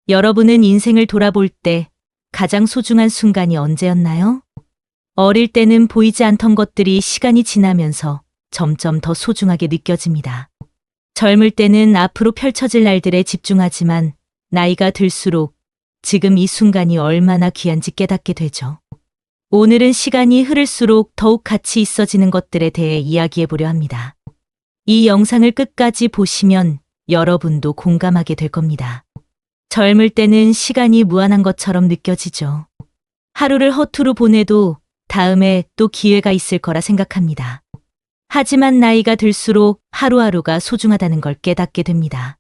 여러분은 인생을 돌아볼 때 가장 소중한 순간이 언제였나요? 어릴 때는 보이지 않던 것들이 시간이 지나면서 점점 더 소중하게 느껴집니다. 젊을 때는 앞으로 펼쳐질 날들에 집중하지만 나이가 들수록 지금 이 순간이 얼마나 귀한지 깨닫게 되죠. 오늘은 시간이 흐를수록 더욱 가치 있어지는 것들에 대해 이야기해 보려 합니다. 이 영상을 끝까지 보시면 여러분도 공감하게 될 겁니다. 젊을 때는 시간이 무한한 것처럼 느껴지죠. 하루를 허투루 보내도 다음에 또 기회가 있을 거라 생각합니다. 하지만 나이가 들수록 하루하루가 소중하다는 걸 깨닫게 됩니다.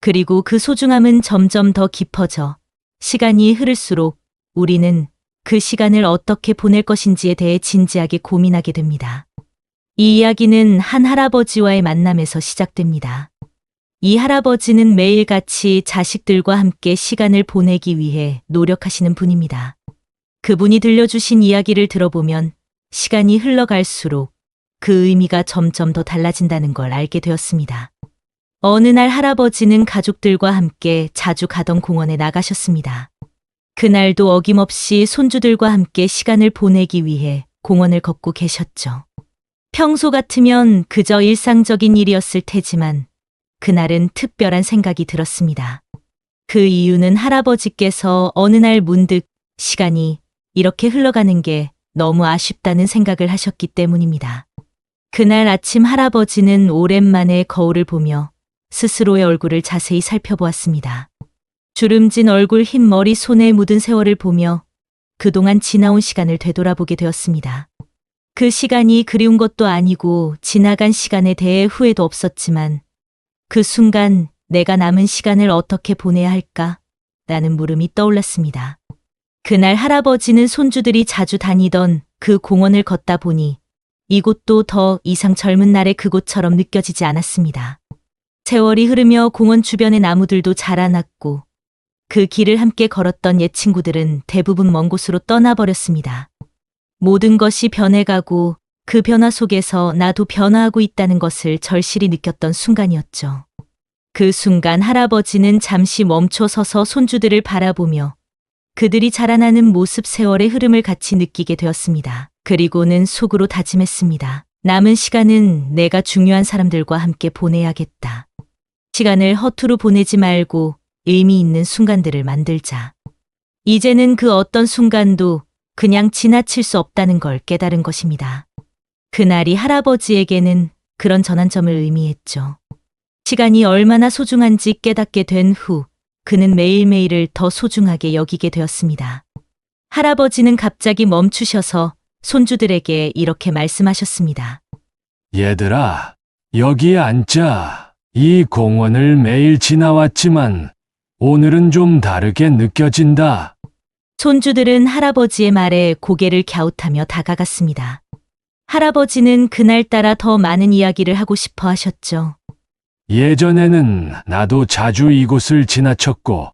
그리고 그 소중함은 점점 더 깊어져 시간이 흐를수록 우리는 그 시간을 어떻게 보낼 것인지에 대해 진지하게 고민하게 됩니다. 이 이야기는 한 할아버지와의 만남에서 시작됩니다. 이 할아버지는 매일같이 자식들과 함께 시간을 보내기 위해 노력하시는 분입니다. 그분이 들려주신 이야기를 들어보면 시간이 흘러갈수록 그 의미가 점점 더 달라진다는 걸 알게 되었습니다. 어느 날 할아버지는 가족들과 함께 자주 가던 공원에 나가셨습니다. 그날도 어김없이 손주들과 함께 시간을 보내기 위해 공원을 걷고 계셨죠. 평소 같으면 그저 일상적인 일이었을 테지만 그날은 특별한 생각이 들었습니다. 그 이유는 할아버지께서 어느 날 문득 시간이 이렇게 흘러가는 게 너무 아쉽다는 생각을 하셨기 때문입니다. 그날 아침 할아버지는 오랜만에 거울을 보며 스스로의 얼굴을 자세히 살펴보았습니다. 주름진 얼굴, 흰 머리, 손에 묻은 세월을 보며 그동안 지나온 시간을 되돌아보게 되었습니다. 그 시간이 그리운 것도 아니고 지나간 시간에 대해 후회도 없었지만 그 순간 내가 남은 시간을 어떻게 보내야 할까? 라는 물음이 떠올랐습니다. 그날 할아버지는 손주들이 자주 다니던 그 공원을 걷다 보니 이곳도 더 이상 젊은 날의 그곳처럼 느껴지지 않았습니다. 세월이 흐르며 공원 주변의 나무들도 자라났고 그 길을 함께 걸었던 옛 친구들은 대부분 먼 곳으로 떠나버렸습니다. 모든 것이 변해가고 그 변화 속에서 나도 변화하고 있다는 것을 절실히 느꼈던 순간이었죠. 그 순간 할아버지는 잠시 멈춰 서서 손주들을 바라보며 그들이 자라나는 모습, 세월의 흐름을 같이 느끼게 되었습니다. 그리고는 속으로 다짐했습니다. 남은 시간은 내가 중요한 사람들과 함께 보내야겠다. 시간을 허투루 보내지 말고 의미 있는 순간들을 만들자. 이제는 그 어떤 순간도 그냥 지나칠 수 없다는 걸 깨달은 것입니다. 그날이 할아버지에게는 그런 전환점을 의미했죠. 시간이 얼마나 소중한지 깨닫게 된 후 그는 매일매일을 더 소중하게 여기게 되었습니다. 할아버지는 갑자기 멈추셔서 손주들에게 이렇게 말씀하셨습니다. 얘들아, 여기에 앉자. 이 공원을 매일 지나왔지만 오늘은 좀 다르게 느껴진다. 손주들은 할아버지의 말에 고개를 갸웃하며 다가갔습니다. 할아버지는 그날따라 더 많은 이야기를 하고 싶어 하셨죠. 예전에는 나도 자주 이곳을 지나쳤고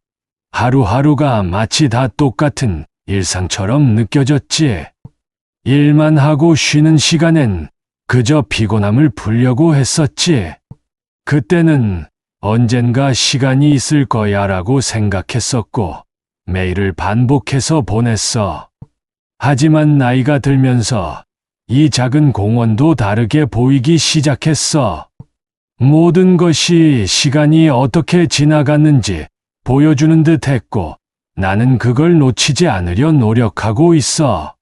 하루하루가 마치 다 똑같은 일상처럼 느껴졌지. 일만 하고 쉬는 시간엔 그저 피곤함을 풀려고 했었지. 그때는 언젠가 시간이 있을 거야라고 생각했었고 매일을 반복해서 보냈어. 하지만 나이가 들면서 이 작은 공원도 다르게 보이기 시작했어. 모든 것이 시간이 어떻게 지나갔는지 보여주는 듯 했고 나는 그걸 놓치지 않으려 노력하고 있어.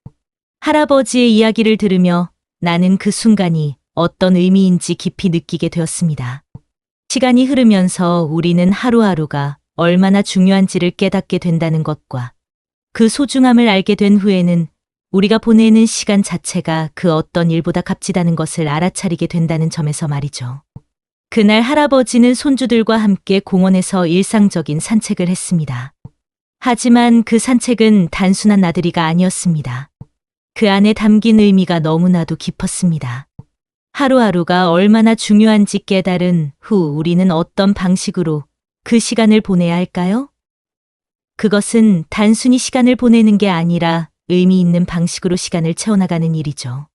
할아버지의 이야기를 들으며 나는 그 순간이 어떤 의미인지 깊이 느끼게 되었습니다. 시간이 흐르면서 우리는 하루하루가 얼마나 중요한지를 깨닫게 된다는 것과 그 소중함을 알게 된 후에는 우리가 보내는 시간 자체가 그 어떤 일보다 값지다는 것을 알아차리게 된다는 점에서 말이죠. 그날 할아버지는 손주들과 함께 공원에서 일상적인 산책을 했습니다. 하지만 그 산책은 단순한 나들이가 아니었습니다. 그 안에 담긴 의미가 너무나도 깊었습니다. 하루하루가 얼마나 중요한지 깨달은 후 우리는 어떤 방식으로 그 시간을 보내야 할까요? 그것은 단순히 시간을 보내는 게 아니라 의미 있는 방식으로 시간을 채워나가는 일이죠.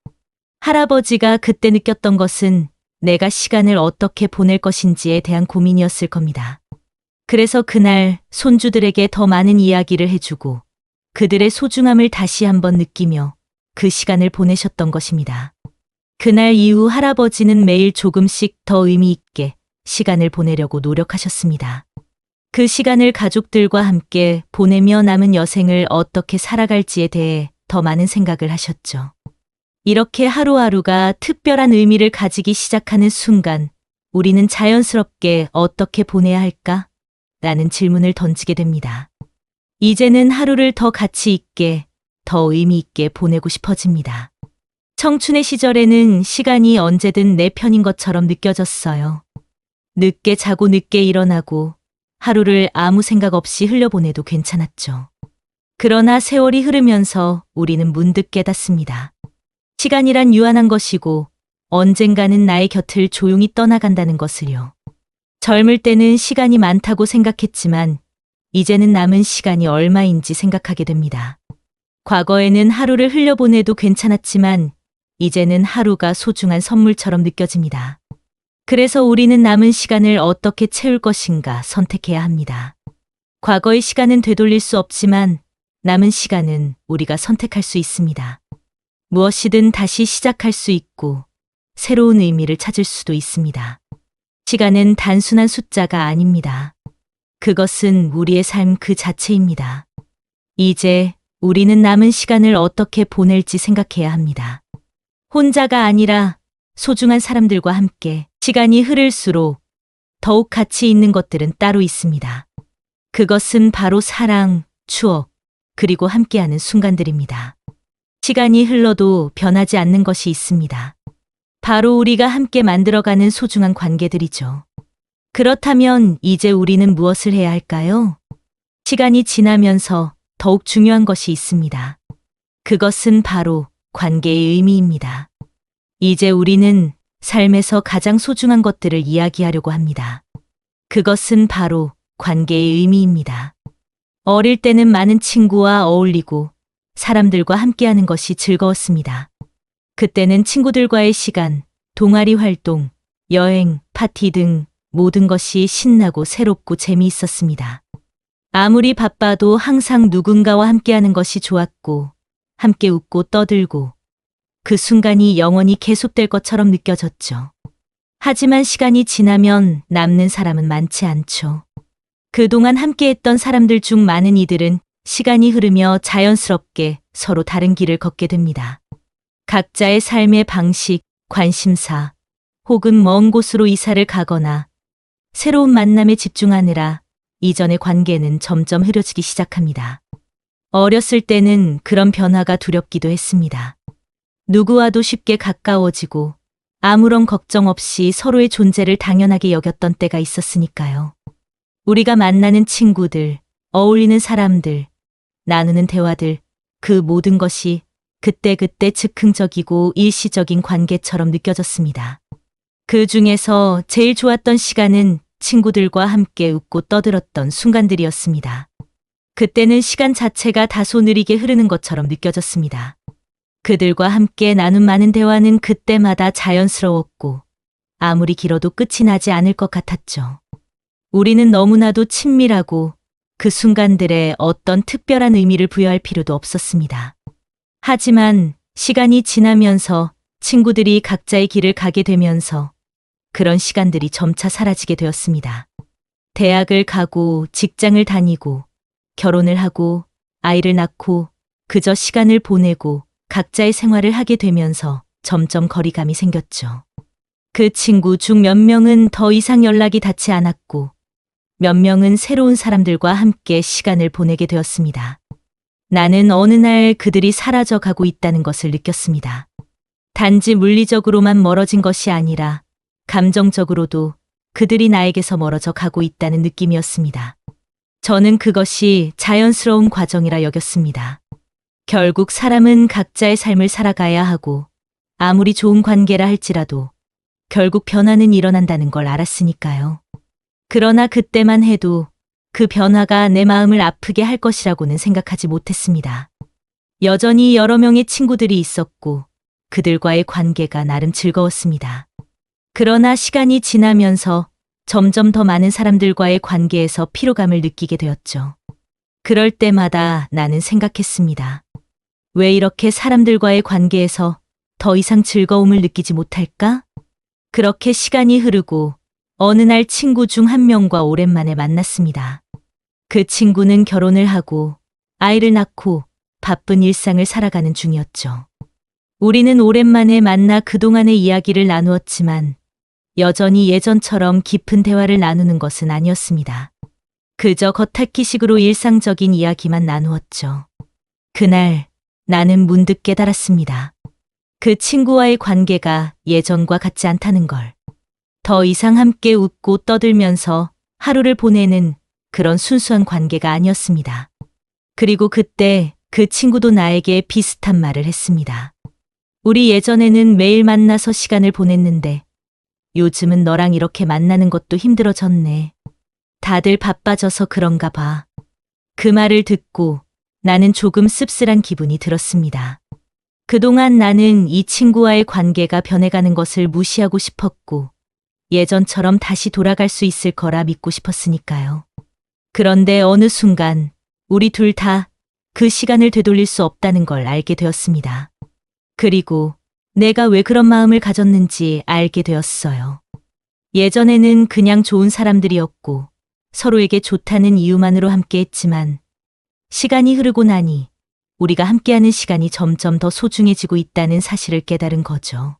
할아버지가 그때 느꼈던 것은 내가 시간을 어떻게 보낼 것인지에 대한 고민이었을 겁니다. 그래서 그날 손주들에게 더 많은 이야기를 해주고 그들의 소중함을 다시 한번 느끼며 그 시간을 보내셨던 것입니다. 그날 이후 할아버지는 매일 조금씩 더 의미 있게 시간을 보내려고 노력하셨습니다. 그 시간을 가족들과 함께 보내며 남은 여생을 어떻게 살아갈지에 대해 더 많은 생각을 하셨죠. 이렇게 하루하루가 특별한 의미를 가지기 시작하는 순간 우리는 자연스럽게 어떻게 보내야 할까? 라는 질문을 던지게 됩니다. 이제는 하루를 더 가치 있게, 더 의미 있게 보내고 싶어집니다. 청춘의 시절에는 시간이 언제든 내 편인 것처럼 느껴졌어요. 늦게 자고 늦게 일어나고 하루를 아무 생각 없이 흘려보내도 괜찮았죠. 그러나 세월이 흐르면서 우리는 문득 깨닫습니다. 시간이란 유한한 것이고 언젠가는 나의 곁을 조용히 떠나간다는 것을요. 젊을 때는 시간이 많다고 생각했지만 이제는 남은 시간이 얼마인지 생각하게 됩니다. 과거에는 하루를 흘려보내도 괜찮았지만 이제는 하루가 소중한 선물처럼 느껴집니다. 그래서 우리는 남은 시간을 어떻게 채울 것인가 선택해야 합니다. 과거의 시간은 되돌릴 수 없지만 남은 시간은 우리가 선택할 수 있습니다. 무엇이든 다시 시작할 수 있고 새로운 의미를 찾을 수도 있습니다. 시간은 단순한 숫자가 아닙니다. 그것은 우리의 삶 그 자체입니다. 이제 우리는 남은 시간을 어떻게 보낼지 생각해야 합니다. 혼자가 아니라 소중한 사람들과 함께 시간이 흐를수록 더욱 가치 있는 것들은 따로 있습니다. 그것은 바로 사랑, 추억, 그리고 함께하는 순간들입니다. 시간이 흘러도 변하지 않는 것이 있습니다. 바로 우리가 함께 만들어가는 소중한 관계들이죠. 그렇다면 이제 우리는 무엇을 해야 할까요? 시간이 지나면서 더욱 중요한 것이 있습니다. 그것은 바로 관계의 의미입니다. 이제 우리는 삶에서 가장 소중한 것들을 이야기하려고 합니다. 그것은 바로 관계의 의미입니다. 어릴 때는 많은 친구와 어울리고 사람들과 함께하는 것이 즐거웠습니다. 그때는 친구들과의 시간, 동아리 활동, 여행, 파티 등 모든 것이 신나고 새롭고 재미있었습니다. 아무리 바빠도 항상 누군가와 함께하는 것이 좋았고 함께 웃고 떠들고 그 순간이 영원히 계속될 것처럼 느껴졌죠. 하지만 시간이 지나면 남는 사람은 많지 않죠. 그동안 함께했던 사람들 중 많은 이들은 시간이 흐르며 자연스럽게 서로 다른 길을 걷게 됩니다. 각자의 삶의 방식, 관심사, 혹은 먼 곳으로 이사를 가거나 새로운 만남에 집중하느라 이전의 관계는 점점 흐려지기 시작합니다. 어렸을 때는 그런 변화가 두렵기도 했습니다. 누구와도 쉽게 가까워지고 아무런 걱정 없이 서로의 존재를 당연하게 여겼던 때가 있었으니까요. 우리가 만나는 친구들, 어울리는 사람들, 나누는 대화들, 그 모든 것이 그때그때 즉흥적이고 일시적인 관계처럼 느껴졌습니다. 그 중에서 제일 좋았던 시간은 친구들과 함께 웃고 떠들었던 순간들이었습니다. 그때는 시간 자체가 다소 느리게 흐르는 것처럼 느껴졌습니다. 그들과 함께 나눈 많은 대화는 그때마다 자연스러웠고 아무리 길어도 끝이 나지 않을 것 같았죠. 우리는 너무나도 친밀하고 그 순간들에 어떤 특별한 의미를 부여할 필요도 없었습니다. 하지만 시간이 지나면서 친구들이 각자의 길을 가게 되면서 그런 시간들이 점차 사라지게 되었습니다. 대학을 가고 직장을 다니고 결혼을 하고 아이를 낳고 그저 시간을 보내고 각자의 생활을 하게 되면서 점점 거리감이 생겼죠. 그 친구 중 몇 명은 더 이상 연락이 닿지 않았고 몇 명은 새로운 사람들과 함께 시간을 보내게 되었습니다. 나는 어느 날 그들이 사라져 가고 있다는 것을 느꼈습니다. 단지 물리적으로만 멀어진 것이 아니라 감정적으로도 그들이 나에게서 멀어져 가고 있다는 느낌이었습니다. 저는 그것이 자연스러운 과정이라 여겼습니다. 결국 사람은 각자의 삶을 살아가야 하고 아무리 좋은 관계라 할지라도 결국 변화는 일어난다는 걸 알았으니까요. 그러나 그때만 해도 그 변화가 내 마음을 아프게 할 것이라고는 생각하지 못했습니다. 여전히 여러 명의 친구들이 있었고 그들과의 관계가 나름 즐거웠습니다. 그러나 시간이 지나면서 점점 더 많은 사람들과의 관계에서 피로감을 느끼게 되었죠. 그럴 때마다 나는 생각했습니다. 왜 이렇게 사람들과의 관계에서 더 이상 즐거움을 느끼지 못할까? 그렇게 시간이 흐르고 어느 날 친구 중 한 명과 오랜만에 만났습니다. 그 친구는 결혼을 하고 아이를 낳고 바쁜 일상을 살아가는 중이었죠. 우리는 오랜만에 만나 그동안의 이야기를 나누었지만 여전히 예전처럼 깊은 대화를 나누는 것은 아니었습니다. 그저 겉핥기식으로 일상적인 이야기만 나누었죠. 그날 나는 문득 깨달았습니다. 그 친구와의 관계가 예전과 같지 않다는 걸. 더 이상 함께 웃고 떠들면서 하루를 보내는 그런 순수한 관계가 아니었습니다. 그리고 그때 그 친구도 나에게 비슷한 말을 했습니다. 우리 예전에는 매일 만나서 시간을 보냈는데 요즘은 너랑 이렇게 만나는 것도 힘들어졌네. 다들 바빠져서 그런가 봐. 그 말을 듣고 나는 조금 씁쓸한 기분이 들었습니다. 그동안 나는 이 친구와의 관계가 변해가는 것을 무시하고 싶었고 예전처럼 다시 돌아갈 수 있을 거라 믿고 싶었으니까요. 그런데 어느 순간 우리 둘 다 그 시간을 되돌릴 수 없다는 걸 알게 되었습니다. 그리고 내가 왜 그런 마음을 가졌는지 알게 되었어요. 예전에는 그냥 좋은 사람들이었고 서로에게 좋다는 이유만으로 함께했지만 시간이 흐르고 나니 우리가 함께하는 시간이 점점 더 소중해지고 있다는 사실을 깨달은 거죠.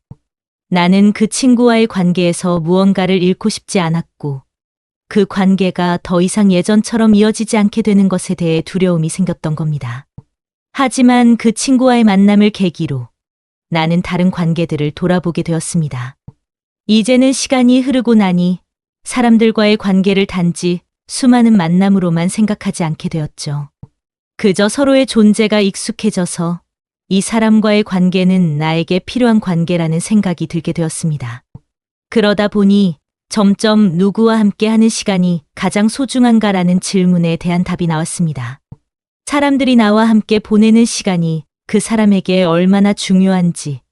나는 그 친구와의 관계에서 무언가를 잃고 싶지 않았고 그 관계가 더 이상 예전처럼 이어지지 않게 되는 것에 대해 두려움이 생겼던 겁니다. 하지만 그 친구와의 만남을 계기로 나는 다른 관계들을 돌아보게 되었습니다. 이제는 시간이 흐르고 나니 사람들과의 관계를 단지 수많은 만남으로만 생각하지 않게 되었죠. 그저 서로의 존재가 익숙해져서 이 사람과의 관계는 나에게 필요한 관계라는 생각이 들게 되었습니다. 그러다 보니 점점 누구와 함께하는 시간이 가장 소중한가라는 질문에 대한 답이 나왔습니다. 사람들이 나와 함께 보내는 시간이 그 사람에게 얼마나 중요한지,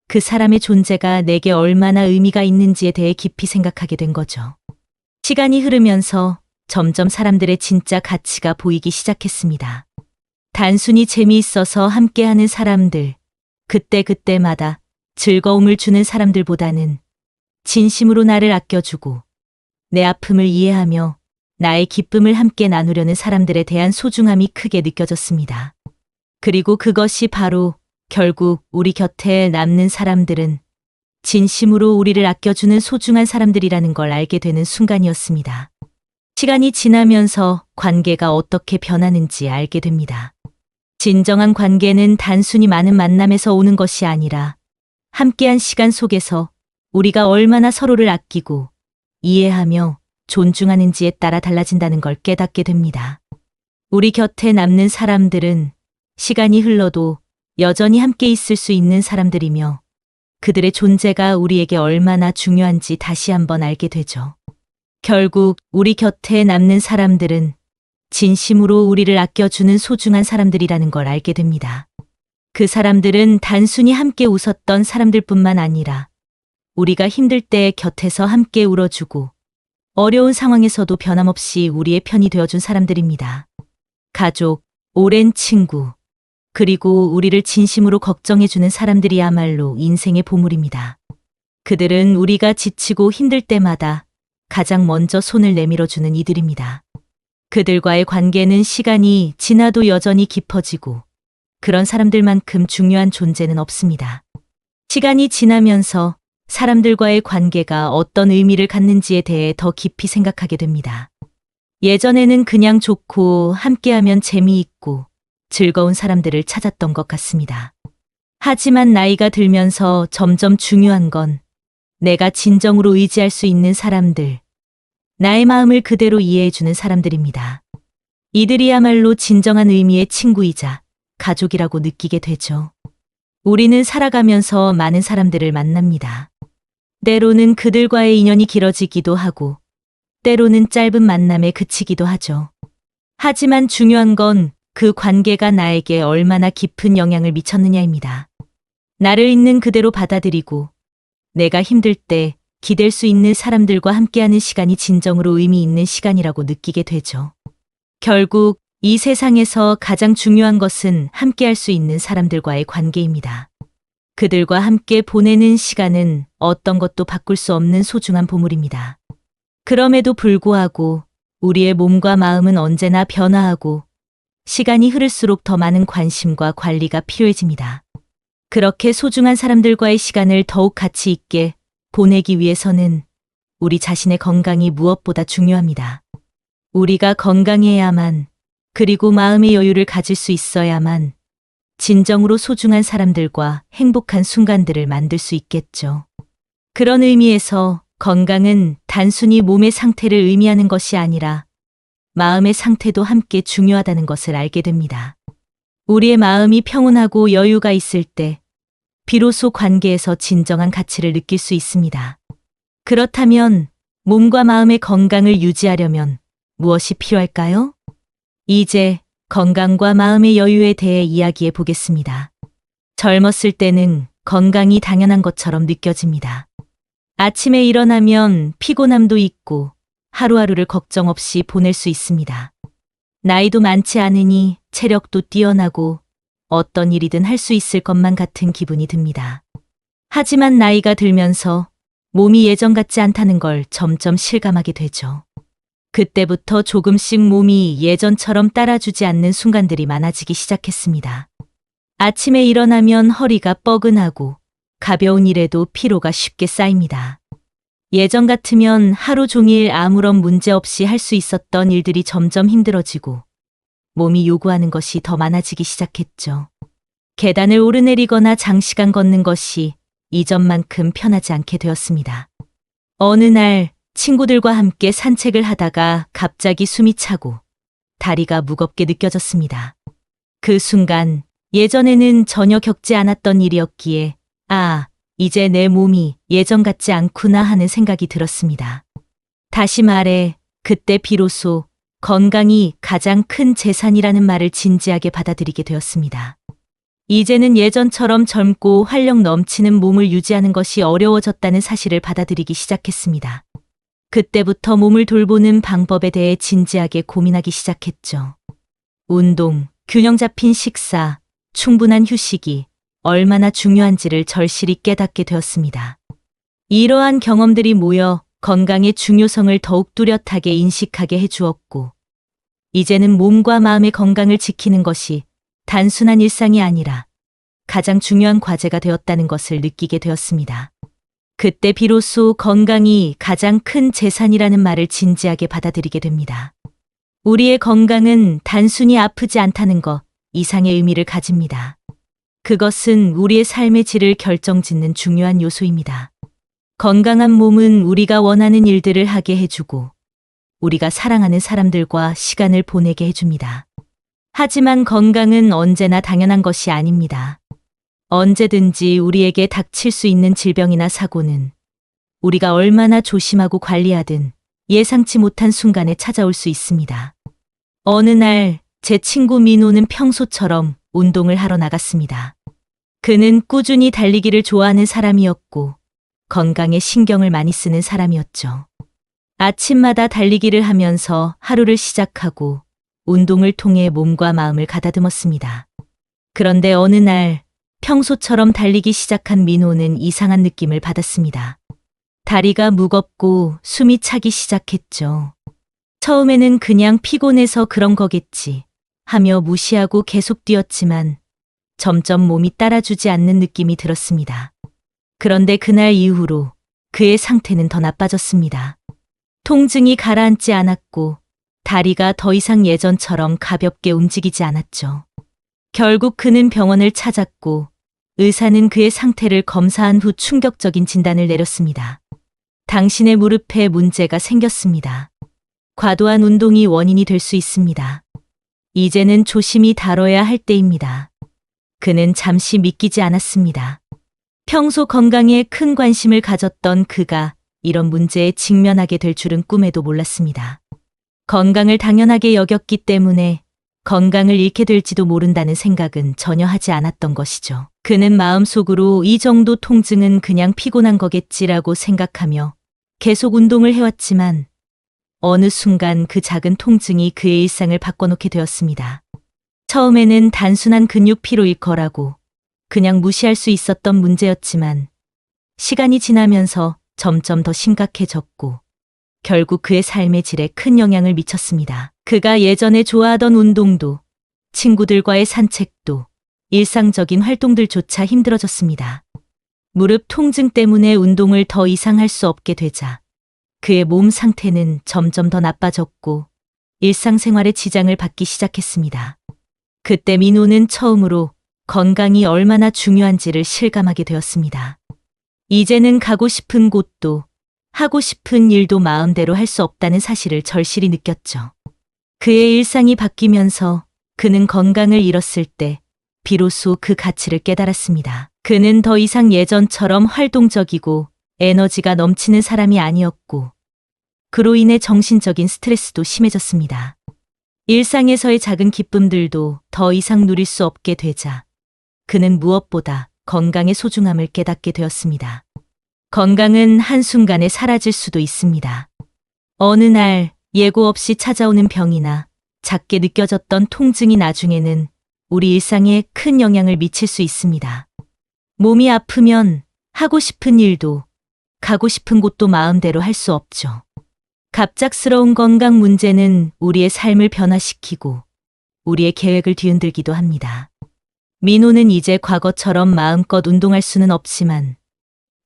그 사람의 존재가 내게 얼마나 의미가 있는지에 대해 깊이 생각하게 된 거죠. 시간이 흐르면서 점점 사람들의 진짜 가치가 보이기 시작했습니다. 단순히 재미있어서 함께하는 사람들, 그때그때마다 즐거움을 주는 사람들보다는 진심으로 나를 아껴주고 내 아픔을 이해하며 나의 기쁨을 함께 나누려는 사람들에 대한 소중함이 크게 느껴졌습니다. 그리고 그것이 바로 결국 우리 곁에 남는 사람들은 진심으로 우리를 아껴주는 소중한 사람들이라는 걸 알게 되는 순간이었습니다. 시간이 지나면서 관계가 어떻게 변하는지 알게 됩니다. 진정한 관계는 단순히 많은 만남에서 오는 것이 아니라 함께한 시간 속에서 우리가 얼마나 서로를 아끼고 이해하며 존중하는지에 따라 달라진다는 걸 깨닫게 됩니다. 우리 곁에 남는 사람들은 시간이 흘러도 여전히 함께 있을 수 있는 사람들이며 그들의 존재가 우리에게 얼마나 중요한지 다시 한번 알게 되죠. 결국 우리 곁에 남는 사람들은 진심으로 우리를 아껴주는 소중한 사람들이라는 걸 알게 됩니다. 그 사람들은 단순히 함께 웃었던 사람들뿐만 아니라 우리가 힘들 때 곁에서 함께 울어주고 어려운 상황에서도 변함없이 우리의 편이 되어준 사람들입니다. 가족, 오랜 친구, 그리고 우리를 진심으로 걱정해주는 사람들이야말로 인생의 보물입니다. 그들은 우리가 지치고 힘들 때마다 가장 먼저 손을 내밀어주는 이들입니다. 그들과의 관계는 시간이 지나도 여전히 깊어지고 그런 사람들만큼 중요한 존재는 없습니다. 시간이 지나면서 사람들과의 관계가 어떤 의미를 갖는지에 대해 더 깊이 생각하게 됩니다. 예전에는 그냥 좋고 함께하면 재미있고 즐거운 사람들을 찾았던 것 같습니다. 하지만 나이가 들면서 점점 중요한 건 내가 진정으로 의지할 수 있는 사람들, 나의 마음을 그대로 이해해주는 사람들입니다. 이들이야말로 진정한 의미의 친구이자 가족이라고 느끼게 되죠. 우리는 살아가면서 많은 사람들을 만납니다. 때로는 그들과의 인연이 길어지기도 하고, 때로는 짧은 만남에 그치기도 하죠. 하지만 중요한 건 그 관계가 나에게 얼마나 깊은 영향을 미쳤느냐입니다. 나를 있는 그대로 받아들이고, 내가 힘들 때 기댈 수 있는 사람들과 함께하는 시간이 진정으로 의미 있는 시간이라고 느끼게 되죠. 결국 이 세상에서 가장 중요한 것은 함께할 수 있는 사람들과의 관계입니다. 그들과 함께 보내는 시간은 어떤 것도 바꿀 수 없는 소중한 보물입니다. 그럼에도 불구하고 우리의 몸과 마음은 언제나 변화하고 시간이 흐를수록 더 많은 관심과 관리가 필요해집니다. 그렇게 소중한 사람들과의 시간을 더욱 가치 있게 보내기 위해서는 우리 자신의 건강이 무엇보다 중요합니다. 우리가 건강해야만, 그리고 마음의 여유를 가질 수 있어야만 진정으로 소중한 사람들과 행복한 순간들을 만들 수 있겠죠. 그런 의미에서 건강은 단순히 몸의 상태를 의미하는 것이 아니라 마음의 상태도 함께 중요하다는 것을 알게 됩니다. 우리의 마음이 평온하고 여유가 있을 때 비로소 관계에서 진정한 가치를 느낄 수 있습니다. 그렇다면 몸과 마음의 건강을 유지하려면 무엇이 필요할까요? 이제 건강과 마음의 여유에 대해 이야기해 보겠습니다. 젊었을 때는 건강이 당연한 것처럼 느껴집니다. 아침에 일어나면 피곤함도 있고 하루하루를 걱정 없이 보낼 수 있습니다. 나이도 많지 않으니 체력도 뛰어나고 어떤 일이든 할 수 있을 것만 같은 기분이 듭니다. 하지만 나이가 들면서 몸이 예전 같지 않다는 걸 점점 실감하게 되죠. 그때부터 조금씩 몸이 예전처럼 따라주지 않는 순간들이 많아지기 시작했습니다. 아침에 일어나면 허리가 뻐근하고 가벼운 일에도 피로가 쉽게 쌓입니다. 예전 같으면 하루 종일 아무런 문제 없이 할 수 있었던 일들이 점점 힘들어지고 몸이 요구하는 것이 더 많아지기 시작했죠. 계단을 오르내리거나 장시간 걷는 것이 이전만큼 편하지 않게 되었습니다. 어느 날 친구들과 함께 산책을 하다가 갑자기 숨이 차고 다리가 무겁게 느껴졌습니다. 그 순간 예전에는 전혀 겪지 않았던 일이었기에 이제 내 몸이 예전 같지 않구나 하는 생각이 들었습니다. 다시 말해 그때 비로소 건강이 가장 큰 재산이라는 말을 진지하게 받아들이게 되었습니다. 이제는 예전처럼 젊고 활력 넘치는 몸을 유지하는 것이 어려워졌다는 사실을 받아들이기 시작했습니다. 그때부터 몸을 돌보는 방법에 대해 진지하게 고민하기 시작했죠. 운동, 균형 잡힌 식사, 충분한 휴식이 얼마나 중요한지를 절실히 깨닫게 되었습니다. 이러한 경험들이 모여 건강의 중요성을 더욱 뚜렷하게 인식하게 해주었고, 이제는 몸과 마음의 건강을 지키는 것이 단순한 일상이 아니라 가장 중요한 과제가 되었다는 것을 느끼게 되었습니다. 그때 비로소 건강이 가장 큰 재산이라는 말을 진지하게 받아들이게 됩니다. 우리의 건강은 단순히 아프지 않다는 것 이상의 의미를 가집니다. 그것은 우리의 삶의 질을 결정짓는 중요한 요소입니다. 건강한 몸은 우리가 원하는 일들을 하게 해주고 우리가 사랑하는 사람들과 시간을 보내게 해줍니다. 하지만 건강은 언제나 당연한 것이 아닙니다. 언제든지 우리에게 닥칠 수 있는 질병이나 사고는 우리가 얼마나 조심하고 관리하든 예상치 못한 순간에 찾아올 수 있습니다. 어느 날 제 친구 민호는 평소처럼 운동을 하러 나갔습니다. 그는 꾸준히 달리기를 좋아하는 사람이었고 건강에 신경을 많이 쓰는 사람이었죠. 아침마다 달리기를 하면서 하루를 시작하고 운동을 통해 몸과 마음을 가다듬었습니다. 그런데 어느 날 평소처럼 달리기 시작한 민호는 이상한 느낌을 받았습니다. 다리가 무겁고 숨이 차기 시작했죠. 처음에는 그냥 피곤해서 그런 거겠지 하며 무시하고 계속 뛰었지만 점점 몸이 따라주지 않는 느낌이 들었습니다. 그런데 그날 이후로 그의 상태는 더 나빠졌습니다. 통증이 가라앉지 않았고 다리가 더 이상 예전처럼 가볍게 움직이지 않았죠. 결국 그는 병원을 찾았고 의사는 그의 상태를 검사한 후 충격적인 진단을 내렸습니다. 당신의 무릎에 문제가 생겼습니다. 과도한 운동이 원인이 될 수 있습니다. 이제는 조심히 다뤄야 할 때입니다. 그는 잠시 믿기지 않았습니다. 평소 건강에 큰 관심을 가졌던 그가 이런 문제에 직면하게 될 줄은 꿈에도 몰랐습니다. 건강을 당연하게 여겼기 때문에 건강을 잃게 될지도 모른다는 생각은 전혀 하지 않았던 것이죠. 그는 마음속으로 이 정도 통증은 그냥 피곤한 거겠지라고 생각하며 계속 운동을 해왔지만 어느 순간 그 작은 통증이 그의 일상을 바꿔놓게 되었습니다. 처음에는 단순한 근육 피로일 거라고 그냥 무시할 수 있었던 문제였지만 시간이 지나면서 점점 더 심각해졌고 결국 그의 삶의 질에 큰 영향을 미쳤습니다. 그가 예전에 좋아하던 운동도 친구들과의 산책도 일상적인 활동들조차 힘들어졌습니다. 무릎 통증 때문에 운동을 더 이상 할 수 없게 되자 그의 몸 상태는 점점 더 나빠졌고 일상생활에 지장을 받기 시작했습니다. 그때 민호는 처음으로 건강이 얼마나 중요한지를 실감하게 되었습니다. 이제는 가고 싶은 곳도 하고 싶은 일도 마음대로 할 수 없다는 사실을 절실히 느꼈죠. 그의 일상이 바뀌면서 그는 건강을 잃었을 때 비로소 그 가치를 깨달았습니다. 그는 더 이상 예전처럼 활동적이고 에너지가 넘치는 사람이 아니었고 그로 인해 정신적인 스트레스도 심해졌습니다. 일상에서의 작은 기쁨들도 더 이상 누릴 수 없게 되자 그는 무엇보다 건강의 소중함을 깨닫게 되었습니다. 건강은 한순간에 사라질 수도 있습니다. 어느 날 예고 없이 찾아오는 병이나 작게 느껴졌던 통증이 나중에는 우리 일상에 큰 영향을 미칠 수 있습니다. 몸이 아프면 하고 싶은 일도 가고 싶은 곳도 마음대로 할 수 없죠. 갑작스러운 건강 문제는 우리의 삶을 변화시키고 우리의 계획을 뒤흔들기도 합니다. 민호는 이제 과거처럼 마음껏 운동할 수는 없지만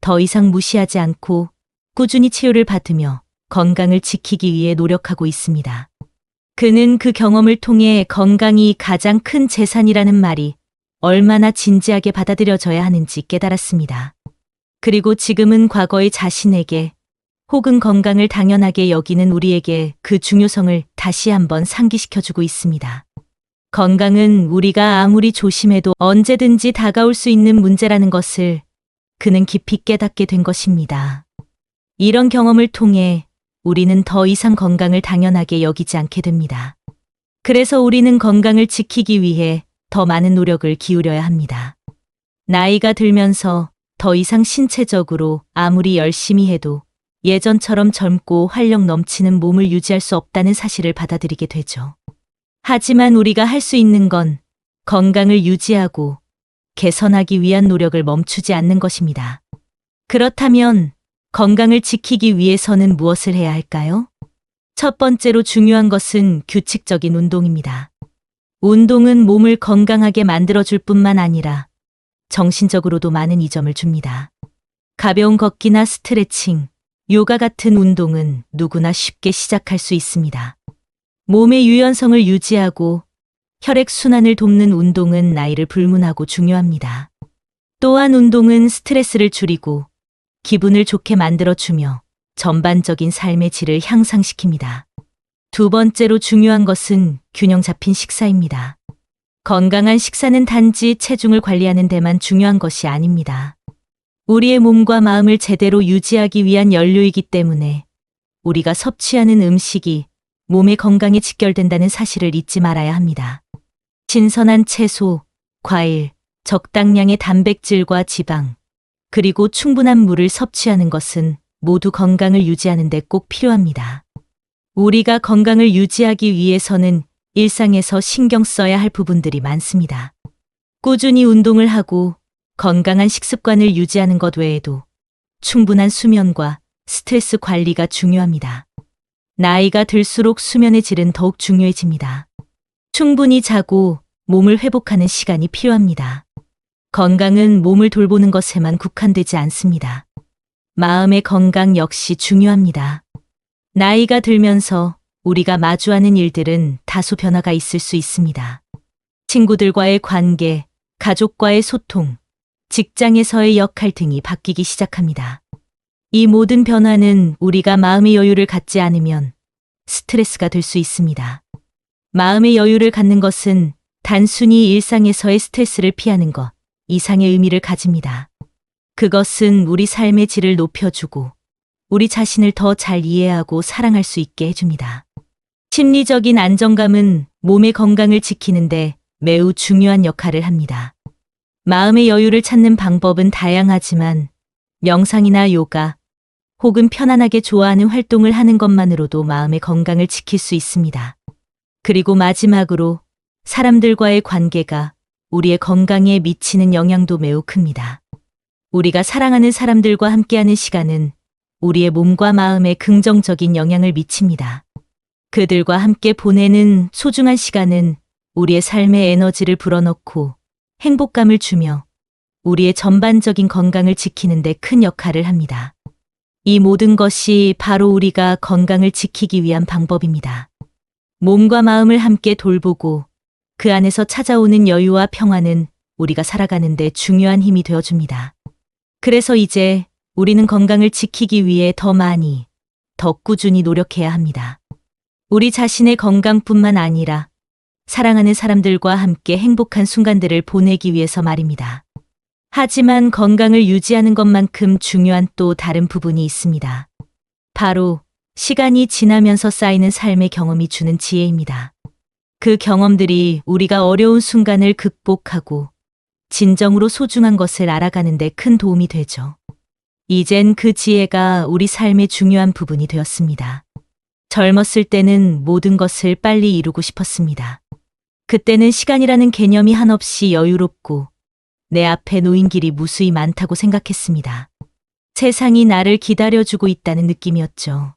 더 이상 무시하지 않고 꾸준히 치료를 받으며 건강을 지키기 위해 노력하고 있습니다. 그는 그 경험을 통해 건강이 가장 큰 재산이라는 말이 얼마나 진지하게 받아들여져야 하는지 깨달았습니다. 그리고 지금은 과거의 자신에게 혹은 건강을 당연하게 여기는 우리에게 그 중요성을 다시 한번 상기시켜주고 있습니다. 건강은 우리가 아무리 조심해도 언제든지 다가올 수 있는 문제라는 것을 그는 깊이 깨닫게 된 것입니다. 이런 경험을 통해 우리는 더 이상 건강을 당연하게 여기지 않게 됩니다. 그래서 우리는 건강을 지키기 위해 더 많은 노력을 기울여야 합니다. 나이가 들면서 더 이상 신체적으로 아무리 열심히 해도 예전처럼 젊고 활력 넘치는 몸을 유지할 수 없다는 사실을 받아들이게 되죠. 하지만 우리가 할 수 있는 건 건강을 유지하고 개선하기 위한 노력을 멈추지 않는 것입니다. 그렇다면 건강을 지키기 위해서는 무엇을 해야 할까요? 첫 번째로 중요한 것은 규칙적인 운동입니다. 운동은 몸을 건강하게 만들어줄 뿐만 아니라 정신적으로도 많은 이점을 줍니다. 가벼운 걷기나 스트레칭, 요가 같은 운동은 누구나 쉽게 시작할 수 있습니다. 몸의 유연성을 유지하고 혈액순환을 돕는 운동은 나이를 불문하고 중요합니다. 또한 운동은 스트레스를 줄이고 기분을 좋게 만들어주며 전반적인 삶의 질을 향상시킵니다. 두 번째로 중요한 것은 균형 잡힌 식사입니다. 건강한 식사는 단지 체중을 관리하는 데만 중요한 것이 아닙니다. 우리의 몸과 마음을 제대로 유지하기 위한 연료이기 때문에 우리가 섭취하는 음식이 몸의 건강에 직결된다는 사실을 잊지 말아야 합니다. 신선한 채소, 과일, 적당량의 단백질과 지방, 그리고 충분한 물을 섭취하는 것은 모두 건강을 유지하는 데 꼭 필요합니다. 우리가 건강을 유지하기 위해서는 일상에서 신경 써야 할 부분들이 많습니다. 꾸준히 운동을 하고 건강한 식습관을 유지하는 것 외에도 충분한 수면과 스트레스 관리가 중요합니다. 나이가 들수록 수면의 질은 더욱 중요해집니다. 충분히 자고 몸을 회복하는 시간이 필요합니다. 건강은 몸을 돌보는 것에만 국한되지 않습니다. 마음의 건강 역시 중요합니다. 나이가 들면서 우리가 마주하는 일들은 다소 변화가 있을 수 있습니다. 친구들과의 관계, 가족과의 소통, 직장에서의 역할 등이 바뀌기 시작합니다. 이 모든 변화는 우리가 마음의 여유를 갖지 않으면 스트레스가 될 수 있습니다. 마음의 여유를 갖는 것은 단순히 일상에서의 스트레스를 피하는 것 이상의 의미를 가집니다. 그것은 우리 삶의 질을 높여주고 우리 자신을 더 잘 이해하고 사랑할 수 있게 해줍니다. 심리적인 안정감은 몸의 건강을 지키는데 매우 중요한 역할을 합니다. 마음의 여유를 찾는 방법은 다양하지만 명상이나 요가 혹은 편안하게 좋아하는 활동을 하는 것만으로도 마음의 건강을 지킬 수 있습니다. 그리고 마지막으로 사람들과의 관계가 우리의 건강에 미치는 영향도 매우 큽니다. 우리가 사랑하는 사람들과 함께하는 시간은 우리의 몸과 마음에 긍정적인 영향을 미칩니다. 그들과 함께 보내는 소중한 시간은 우리의 삶에 에너지를 불어넣고 행복감을 주며 우리의 전반적인 건강을 지키는 데 큰 역할을 합니다. 이 모든 것이 바로 우리가 건강을 지키기 위한 방법입니다. 몸과 마음을 함께 돌보고 그 안에서 찾아오는 여유와 평화는 우리가 살아가는 데 중요한 힘이 되어줍니다. 그래서 이제 우리는 건강을 지키기 위해 더 많이, 더 꾸준히 노력해야 합니다. 우리 자신의 건강뿐만 아니라 사랑하는 사람들과 함께 행복한 순간들을 보내기 위해서 말입니다. 하지만 건강을 유지하는 것만큼 중요한 또 다른 부분이 있습니다. 바로 시간이 지나면서 쌓이는 삶의 경험이 주는 지혜입니다. 그 경험들이 우리가 어려운 순간을 극복하고 진정으로 소중한 것을 알아가는 데 큰 도움이 되죠. 이젠 그 지혜가 우리 삶의 중요한 부분이 되었습니다. 젊었을 때는 모든 것을 빨리 이루고 싶었습니다. 그때는 시간이라는 개념이 한없이 여유롭고 내 앞에 놓인 길이 무수히 많다고 생각했습니다. 세상이 나를 기다려주고 있다는 느낌이었죠.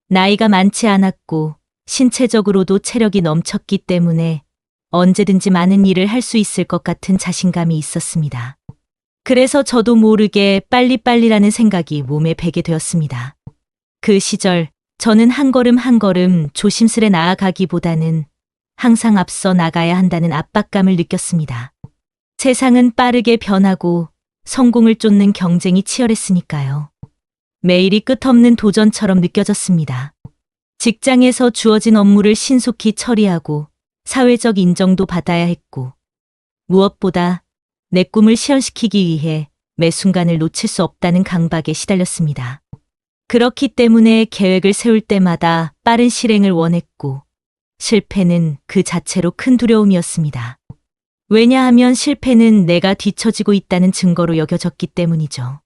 나이가 많지 않았고 신체적으로도 체력이 넘쳤기 때문에 언제든지 많은 일을 할 수 있을 것 같은 자신감이 있었습니다. 그래서 저도 모르게 빨리빨리라는 생각이 몸에 배게 되었습니다. 그 시절 저는 한 걸음 한 걸음 조심스레 나아가기보다는 항상 앞서 나가야 한다는 압박감을 느꼈습니다. 세상은 빠르게 변하고 성공을 쫓는 경쟁이 치열했으니까요. 매일이 끝없는 도전처럼 느껴졌습니다. 직장에서 주어진 업무를 신속히 처리하고 사회적 인정도 받아야 했고 무엇보다 내 꿈을 실현시키기 위해 매 순간을 놓칠 수 없다는 강박에 시달렸습니다. 그렇기 때문에 계획을 세울 때마다 빠른 실행을 원했고 실패는 그 자체로 큰 두려움이었습니다. 왜냐하면 실패는 내가 뒤처지고 있다는 증거로 여겨졌기 때문이죠.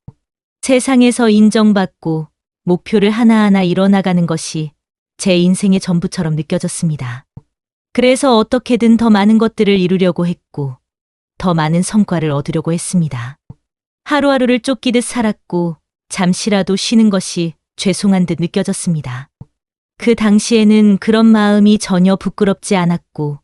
세상에서 인정받고 목표를 하나하나 이뤄나가는 것이 제 인생의 전부처럼 느껴졌습니다. 그래서 어떻게든 더 많은 것들을 이루려고 했고 더 많은 성과를 얻으려고 했습니다. 하루하루를 쫓기듯 살았고 잠시라도 쉬는 것이 죄송한 듯 느껴졌습니다. 그 당시에는 그런 마음이 전혀 부끄럽지 않았고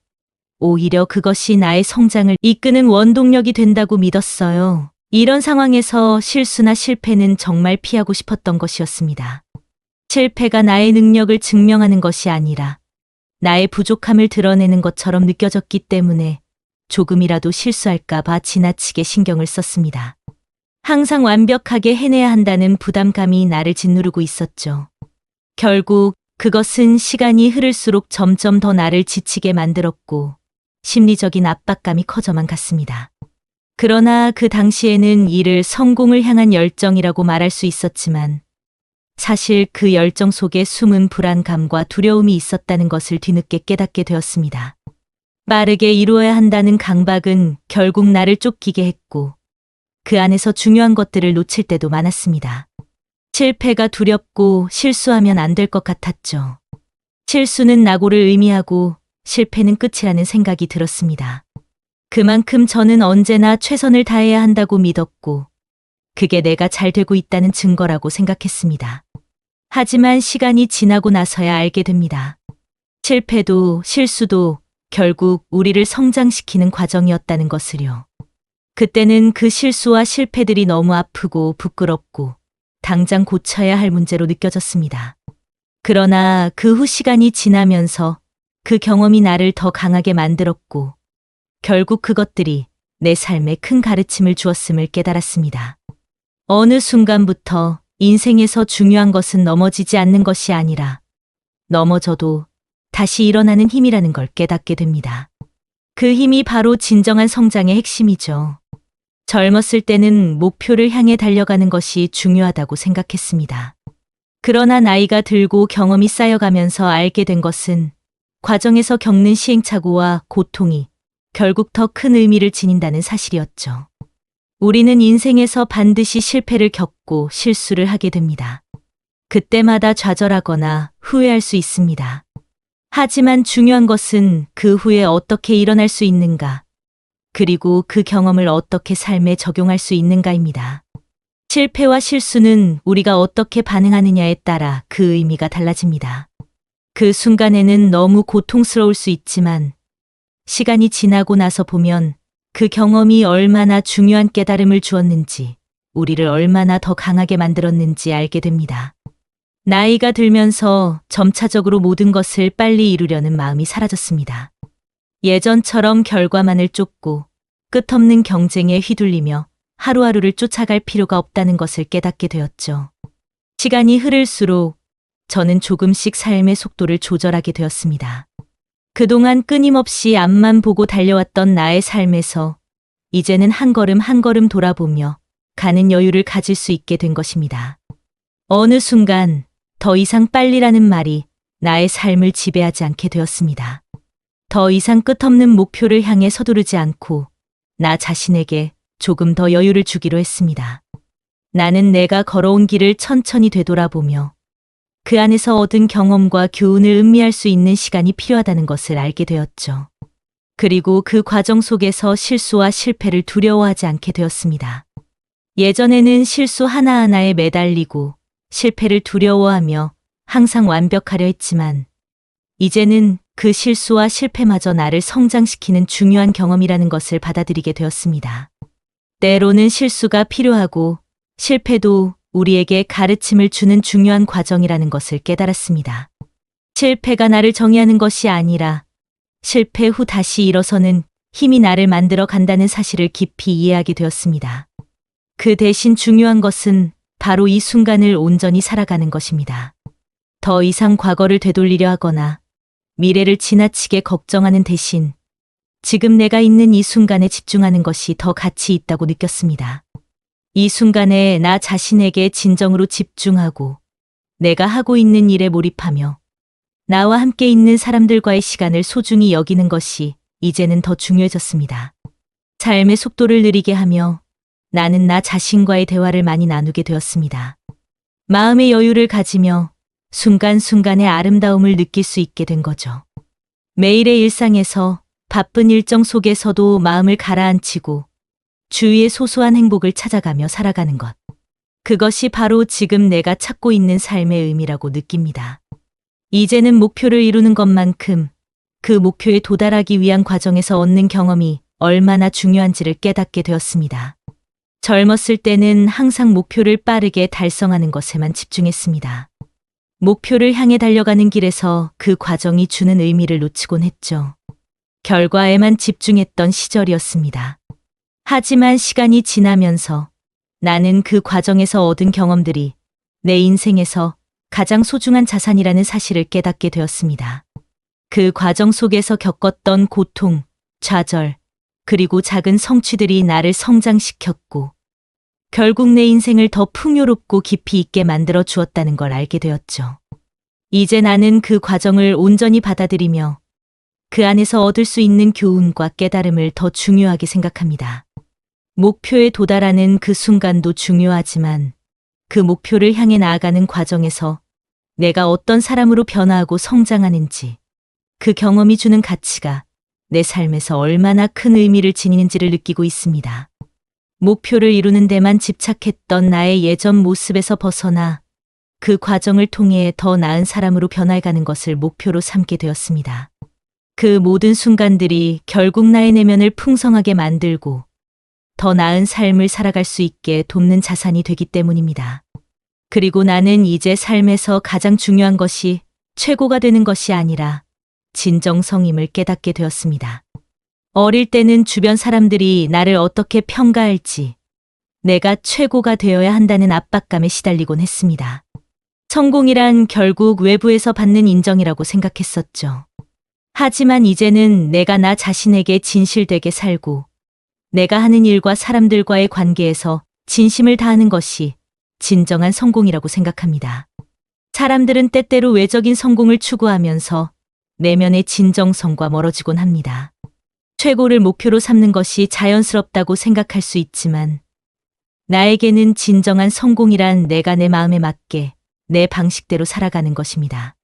오히려 그것이 나의 성장을 이끄는 원동력이 된다고 믿었어요. 이런 상황에서 실수나 실패는 정말 피하고 싶었던 것이었습니다. 실패가 나의 능력을 증명하는 것이 아니라 나의 부족함을 드러내는 것처럼 느껴졌기 때문에 조금이라도 실수할까봐 지나치게 신경을 썼습니다. 항상 완벽하게 해내야 한다는 부담감이 나를 짓누르고 있었죠. 결국 그것은 시간이 흐를수록 점점 더 나를 지치게 만들었고 심리적인 압박감이 커져만 갔습니다. 그러나 그 당시에는 이를 성공을 향한 열정이라고 말할 수 있었지만 사실 그 열정 속에 숨은 불안감과 두려움이 있었다는 것을 뒤늦게 깨닫게 되었습니다. 빠르게 이루어야 한다는 강박은 결국 나를 쫓기게 했고 그 안에서 중요한 것들을 놓칠 때도 많았습니다. 실패가 두렵고 실수하면 안 될 것 같았죠. 실수는 낙오를 의미하고 실패는 끝이라는 생각이 들었습니다. 그만큼 저는 언제나 최선을 다해야 한다고 믿었고 그게 내가 잘 되고 있다는 증거라고 생각했습니다. 하지만 시간이 지나고 나서야 알게 됩니다. 실패도 실수도 결국 우리를 성장시키는 과정이었다는 것을요. 그때는 그 실수와 실패들이 너무 아프고 부끄럽고 당장 고쳐야 할 문제로 느껴졌습니다. 그러나 그 후 시간이 지나면서 그 경험이 나를 더 강하게 만들었고 결국 그것들이 내 삶에 큰 가르침을 주었음을 깨달았습니다. 어느 순간부터 인생에서 중요한 것은 넘어지지 않는 것이 아니라 넘어져도 다시 일어나는 힘이라는 걸 깨닫게 됩니다. 그 힘이 바로 진정한 성장의 핵심이죠. 젊었을 때는 목표를 향해 달려가는 것이 중요하다고 생각했습니다. 그러나 나이가 들고 경험이 쌓여가면서 알게 된 것은 과정에서 겪는 시행착오와 고통이 결국 더 큰 의미를 지닌다는 사실이었죠. 우리는 인생에서 반드시 실패를 겪고 실수를 하게 됩니다. 그때마다 좌절하거나 후회할 수 있습니다. 하지만 중요한 것은 그 후에 어떻게 일어날 수 있는가, 그리고 그 경험을 어떻게 삶에 적용할 수 있는가입니다. 실패와 실수는 우리가 어떻게 반응하느냐에 따라 그 의미가 달라집니다. 그 순간에는 너무 고통스러울 수 있지만 시간이 지나고 나서 보면 그 경험이 얼마나 중요한 깨달음을 주었는지, 우리를 얼마나 더 강하게 만들었는지 알게 됩니다. 나이가 들면서 점차적으로 모든 것을 빨리 이루려는 마음이 사라졌습니다. 예전처럼 결과만을 쫓고 끝없는 경쟁에 휘둘리며 하루하루를 쫓아갈 필요가 없다는 것을 깨닫게 되었죠. 시간이 흐를수록 저는 조금씩 삶의 속도를 조절하게 되었습니다. 그동안 끊임없이 앞만 보고 달려왔던 나의 삶에서 이제는 한 걸음 한 걸음 돌아보며 가는 여유를 가질 수 있게 된 것입니다. 어느 순간 더 이상 빨리라는 말이 나의 삶을 지배하지 않게 되었습니다. 더 이상 끝없는 목표를 향해 서두르지 않고 나 자신에게 조금 더 여유를 주기로 했습니다. 나는 내가 걸어온 길을 천천히 되돌아보며 그 안에서 얻은 경험과 교훈을 음미할 수 있는 시간이 필요하다는 것을 알게 되었죠. 그리고 그 과정 속에서 실수와 실패를 두려워하지 않게 되었습니다. 예전에는 실수 하나하나에 매달리고 실패를 두려워하며 항상 완벽하려 했지만 이제는 그 실수와 실패마저 나를 성장시키는 중요한 경험이라는 것을 받아들이게 되었습니다. 때로는 실수가 필요하고 실패도 우리에게 가르침을 주는 중요한 과정이라는 것을 깨달았습니다. 실패가 나를 정의하는 것이 아니라 실패 후 다시 일어서는 힘이 나를 만들어 간다는 사실을 깊이 이해하게 되었습니다. 그 대신 중요한 것은 바로 이 순간을 온전히 살아가는 것입니다. 더 이상 과거를 되돌리려 하거나 미래를 지나치게 걱정하는 대신 지금 내가 있는 이 순간에 집중하는 것이 더 가치 있다고 느꼈습니다. 이 순간에 나 자신에게 진정으로 집중하고 내가 하고 있는 일에 몰입하며 나와 함께 있는 사람들과의 시간을 소중히 여기는 것이 이제는 더 중요해졌습니다. 삶의 속도를 느리게 하며 나는 나 자신과의 대화를 많이 나누게 되었습니다. 마음의 여유를 가지며 순간순간의 아름다움을 느낄 수 있게 된 거죠. 매일의 일상에서 바쁜 일정 속에서도 마음을 가라앉히고 주위의 소소한 행복을 찾아가며 살아가는 것. 그것이 바로 지금 내가 찾고 있는 삶의 의미라고 느낍니다. 이제는 목표를 이루는 것만큼 그 목표에 도달하기 위한 과정에서 얻는 경험이 얼마나 중요한지를 깨닫게 되었습니다. 젊었을 때는 항상 목표를 빠르게 달성하는 것에만 집중했습니다. 목표를 향해 달려가는 길에서 그 과정이 주는 의미를 놓치곤 했죠. 결과에만 집중했던 시절이었습니다. 하지만 시간이 지나면서 나는 그 과정에서 얻은 경험들이 내 인생에서 가장 소중한 자산이라는 사실을 깨닫게 되었습니다. 그 과정 속에서 겪었던 고통, 좌절, 그리고 작은 성취들이 나를 성장시켰고 결국 내 인생을 더 풍요롭고 깊이 있게 만들어 주었다는 걸 알게 되었죠. 이제 나는 그 과정을 온전히 받아들이며 그 안에서 얻을 수 있는 교훈과 깨달음을 더 중요하게 생각합니다. 목표에 도달하는 그 순간도 중요하지만 그 목표를 향해 나아가는 과정에서 내가 어떤 사람으로 변화하고 성장하는지, 그 경험이 주는 가치가 내 삶에서 얼마나 큰 의미를 지니는지를 느끼고 있습니다. 목표를 이루는 데만 집착했던 나의 예전 모습에서 벗어나 그 과정을 통해 더 나은 사람으로 변화해가는 것을 목표로 삼게 되었습니다. 그 모든 순간들이 결국 나의 내면을 풍성하게 만들고 더 나은 삶을 살아갈 수 있게 돕는 자산이 되기 때문입니다. 그리고 나는 이제 삶에서 가장 중요한 것이 최고가 되는 것이 아니라 진정성임을 깨닫게 되었습니다. 어릴 때는 주변 사람들이 나를 어떻게 평가할지, 내가 최고가 되어야 한다는 압박감에 시달리곤 했습니다. 성공이란 결국 외부에서 받는 인정이라고 생각했었죠. 하지만 이제는 내가 나 자신에게 진실되게 살고 내가 하는 일과 사람들과의 관계에서 진심을 다하는 것이 진정한 성공이라고 생각합니다. 사람들은 때때로 외적인 성공을 추구하면서 내면의 진정성과 멀어지곤 합니다. 최고를 목표로 삼는 것이 자연스럽다고 생각할 수 있지만 나에게는 진정한 성공이란 내가 내 마음에 맞게 내 방식대로 살아가는 것입니다.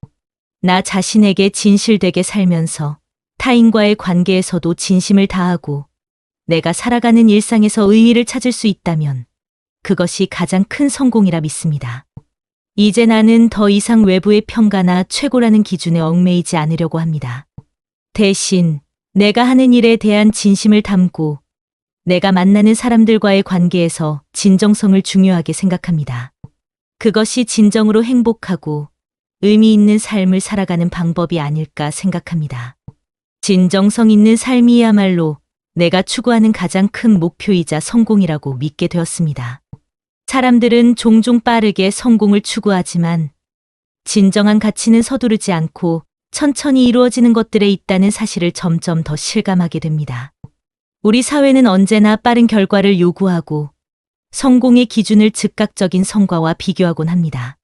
나 자신에게 진실되게 살면서 타인과의 관계에서도 진심을 다하고 내가 살아가는 일상에서 의미를 찾을 수 있다면 그것이 가장 큰 성공이라 믿습니다. 이제 나는 더 이상 외부의 평가나 최고라는 기준에 얽매이지 않으려고 합니다. 대신 내가 하는 일에 대한 진심을 담고 내가 만나는 사람들과의 관계에서 진정성을 중요하게 생각합니다. 그것이 진정으로 행복하고 의미 있는 삶을 살아가는 방법이 아닐까 생각합니다. 진정성 있는 삶이야말로 내가 추구하는 가장 큰 목표이자 성공이라고 믿게 되었습니다. 사람들은 종종 빠르게 성공을 추구하지만 진정한 가치는 서두르지 않고 천천히 이루어지는 것들에 있다는 사실을 점점 더 실감하게 됩니다. 우리 사회는 언제나 빠른 결과를 요구하고 성공의 기준을 즉각적인 성과와 비교하곤 합니다.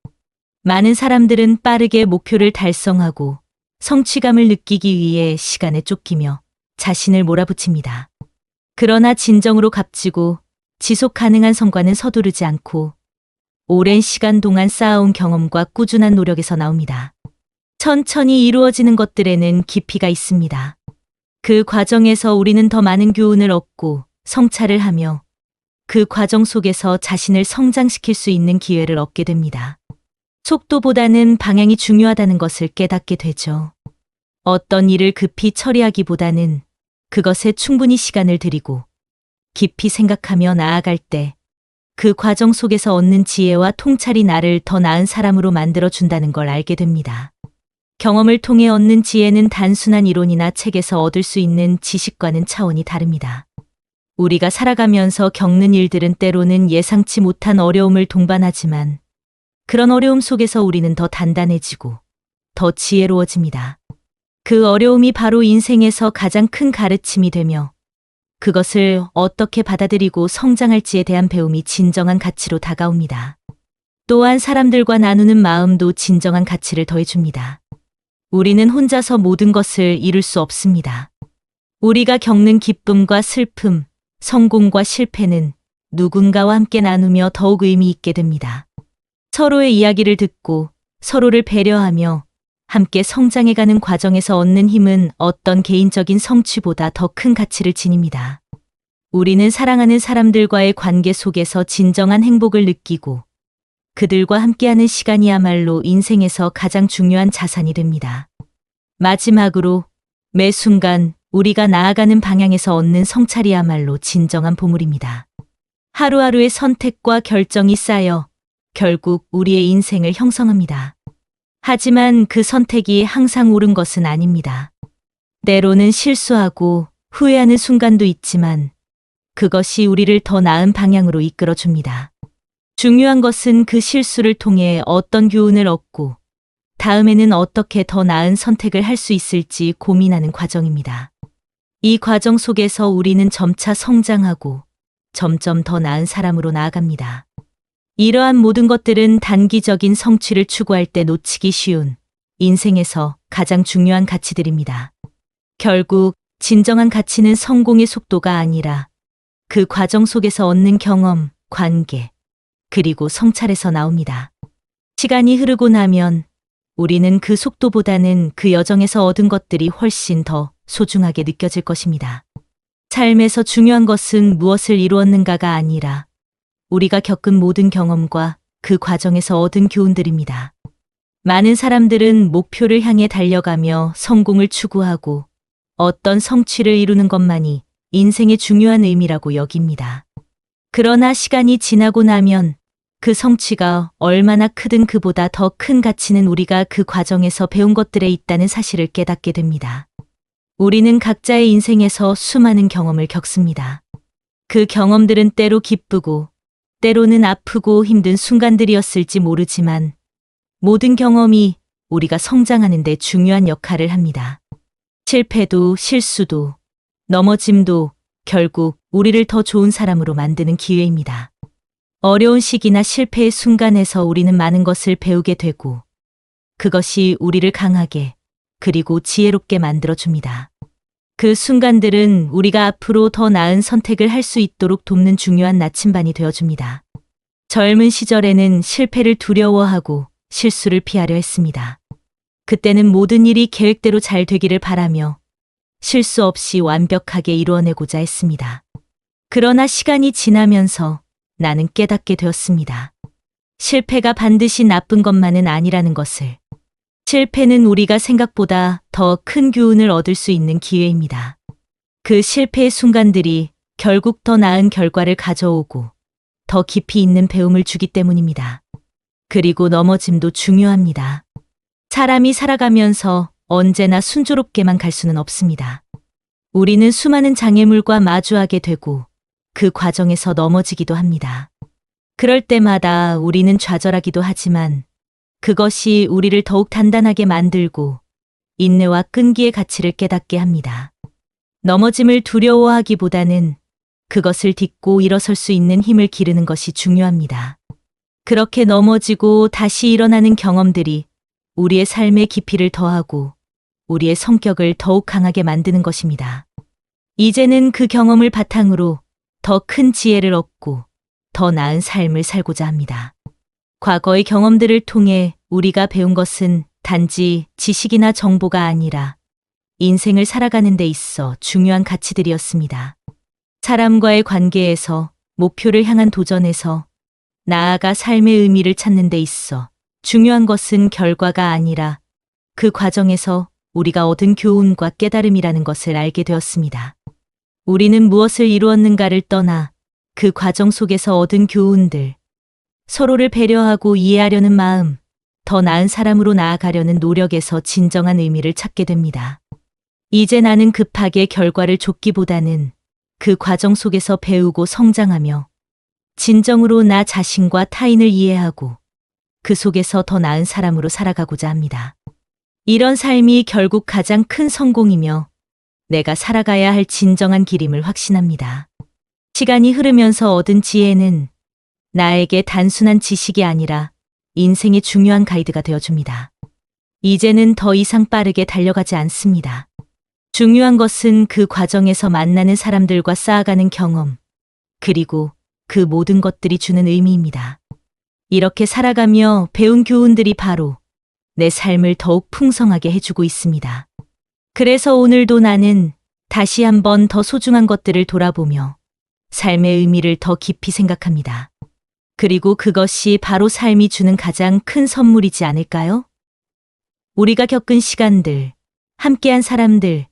많은 사람들은 빠르게 목표를 달성하고 성취감을 느끼기 위해 시간에 쫓기며 자신을 몰아붙입니다. 그러나 진정으로 값지고 지속 가능한 성과는 서두르지 않고 오랜 시간 동안 쌓아온 경험과 꾸준한 노력에서 나옵니다. 천천히 이루어지는 것들에는 깊이가 있습니다. 그 과정에서 우리는 더 많은 교훈을 얻고 성찰을 하며 그 과정 속에서 자신을 성장시킬 수 있는 기회를 얻게 됩니다. 속도보다는 방향이 중요하다는 것을 깨닫게 되죠. 어떤 일을 급히 처리하기보다는 그것에 충분히 시간을 들이고 깊이 생각하며 나아갈 때 그 과정 속에서 얻는 지혜와 통찰이 나를 더 나은 사람으로 만들어준다는 걸 알게 됩니다. 경험을 통해 얻는 지혜는 단순한 이론이나 책에서 얻을 수 있는 지식과는 차원이 다릅니다. 우리가 살아가면서 겪는 일들은 때로는 예상치 못한 어려움을 동반하지만 그런 어려움 속에서 우리는 더 단단해지고 더 지혜로워집니다. 그 어려움이 바로 인생에서 가장 큰 가르침이 되며 그것을 어떻게 받아들이고 성장할지에 대한 배움이 진정한 가치로 다가옵니다. 또한 사람들과 나누는 마음도 진정한 가치를 더해줍니다. 우리는 혼자서 모든 것을 이룰 수 없습니다. 우리가 겪는 기쁨과 슬픔, 성공과 실패는 누군가와 함께 나누며 더욱 의미 있게 됩니다. 서로의 이야기를 듣고 서로를 배려하며 함께 성장해가는 과정에서 얻는 힘은 어떤 개인적인 성취보다 더 큰 가치를 지닙니다. 우리는 사랑하는 사람들과의 관계 속에서 진정한 행복을 느끼고 그들과 함께하는 시간이야말로 인생에서 가장 중요한 자산이 됩니다. 마지막으로 매 순간 우리가 나아가는 방향에서 얻는 성찰이야말로 진정한 보물입니다. 하루하루의 선택과 결정이 쌓여 결국 우리의 인생을 형성합니다. 하지만 그 선택이 항상 옳은 것은 아닙니다. 때로는 실수하고 후회하는 순간도 있지만 그것이 우리를 더 나은 방향으로 이끌어줍니다. 중요한 것은 그 실수를 통해 어떤 교훈을 얻고 다음에는 어떻게 더 나은 선택을 할 수 있을지 고민하는 과정입니다. 이 과정 속에서 우리는 점차 성장하고 점점 더 나은 사람으로 나아갑니다. 이러한 모든 것들은 단기적인 성취를 추구할 때 놓치기 쉬운 인생에서 가장 중요한 가치들입니다. 결국 진정한 가치는 성공의 속도가 아니라 그 과정 속에서 얻는 경험, 관계, 그리고 성찰에서 나옵니다. 시간이 흐르고 나면 우리는 그 속도보다는 그 여정에서 얻은 것들이 훨씬 더 소중하게 느껴질 것입니다. 삶에서 중요한 것은 무엇을 이루었는가가 아니라 우리가 겪은 모든 경험과 그 과정에서 얻은 교훈들입니다. 많은 사람들은 목표를 향해 달려가며 성공을 추구하고 어떤 성취를 이루는 것만이 인생의 중요한 의미라고 여깁니다. 그러나 시간이 지나고 나면 그 성취가 얼마나 크든 그보다 더 큰 가치는 우리가 그 과정에서 배운 것들에 있다는 사실을 깨닫게 됩니다. 우리는 각자의 인생에서 수많은 경험을 겪습니다. 그 경험들은 때로 기쁘고 때로는 아프고 힘든 순간들이었을지 모르지만 모든 경험이 우리가 성장하는 데 중요한 역할을 합니다. 실패도 실수도 넘어짐도 결국 우리를 더 좋은 사람으로 만드는 기회입니다. 어려운 시기나 실패의 순간에서 우리는 많은 것을 배우게 되고 그것이 우리를 강하게 그리고 지혜롭게 만들어줍니다. 그 순간들은 우리가 앞으로 더 나은 선택을 할 수 있도록 돕는 중요한 나침반이 되어줍니다. 젊은 시절에는 실패를 두려워하고 실수를 피하려 했습니다. 그때는 모든 일이 계획대로 잘 되기를 바라며 실수 없이 완벽하게 이루어내고자 했습니다. 그러나 시간이 지나면서 나는 깨닫게 되었습니다. 실패가 반드시 나쁜 것만은 아니라는 것을. 실패는 우리가 생각보다 더 큰 교훈을 얻을 수 있는 기회입니다. 그 실패의 순간들이 결국 더 나은 결과를 가져오고 더 깊이 있는 배움을 주기 때문입니다. 그리고 넘어짐도 중요합니다. 사람이 살아가면서 언제나 순조롭게만 갈 수는 없습니다. 우리는 수많은 장애물과 마주하게 되고 그 과정에서 넘어지기도 합니다. 그럴 때마다 우리는 좌절하기도 하지만 그것이 우리를 더욱 단단하게 만들고 인내와 끈기의 가치를 깨닫게 합니다. 넘어짐을 두려워하기보다는 그것을 딛고 일어설 수 있는 힘을 기르는 것이 중요합니다. 그렇게 넘어지고 다시 일어나는 경험들이 우리의 삶의 깊이를 더하고 우리의 성격을 더욱 강하게 만드는 것입니다. 이제는 그 경험을 바탕으로 더 큰 지혜를 얻고 더 나은 삶을 살고자 합니다. 과거의 경험들을 통해 우리가 배운 것은 단지 지식이나 정보가 아니라 인생을 살아가는 데 있어 중요한 가치들이었습니다. 사람과의 관계에서, 목표를 향한 도전에서, 나아가 삶의 의미를 찾는 데 있어 중요한 것은 결과가 아니라 그 과정에서 우리가 얻은 교훈과 깨달음이라는 것을 알게 되었습니다. 우리는 무엇을 이루었는가를 떠나 그 과정 속에서 얻은 교훈들, 서로를 배려하고 이해하려는 마음, 더 나은 사람으로 나아가려는 노력에서 진정한 의미를 찾게 됩니다. 이제 나는 급하게 결과를 좇기보다는 그 과정 속에서 배우고 성장하며 진정으로 나 자신과 타인을 이해하고 그 속에서 더 나은 사람으로 살아가고자 합니다. 이런 삶이 결국 가장 큰 성공이며 내가 살아가야 할 진정한 길임을 확신합니다. 시간이 흐르면서 얻은 지혜는 나에게 단순한 지식이 아니라 인생의 중요한 가이드가 되어줍니다. 이제는 더 이상 빠르게 달려가지 않습니다. 중요한 것은 그 과정에서 만나는 사람들과 쌓아가는 경험, 그리고 그 모든 것들이 주는 의미입니다. 이렇게 살아가며 배운 교훈들이 바로 내 삶을 더욱 풍성하게 해주고 있습니다. 그래서 오늘도 나는 다시 한번 더 소중한 것들을 돌아보며 삶의 의미를 더 깊이 생각합니다. 그리고 그것이 바로 삶이 주는 가장 큰 선물이지 않을까요? 우리가 겪은 시간들, 함께한 사람들,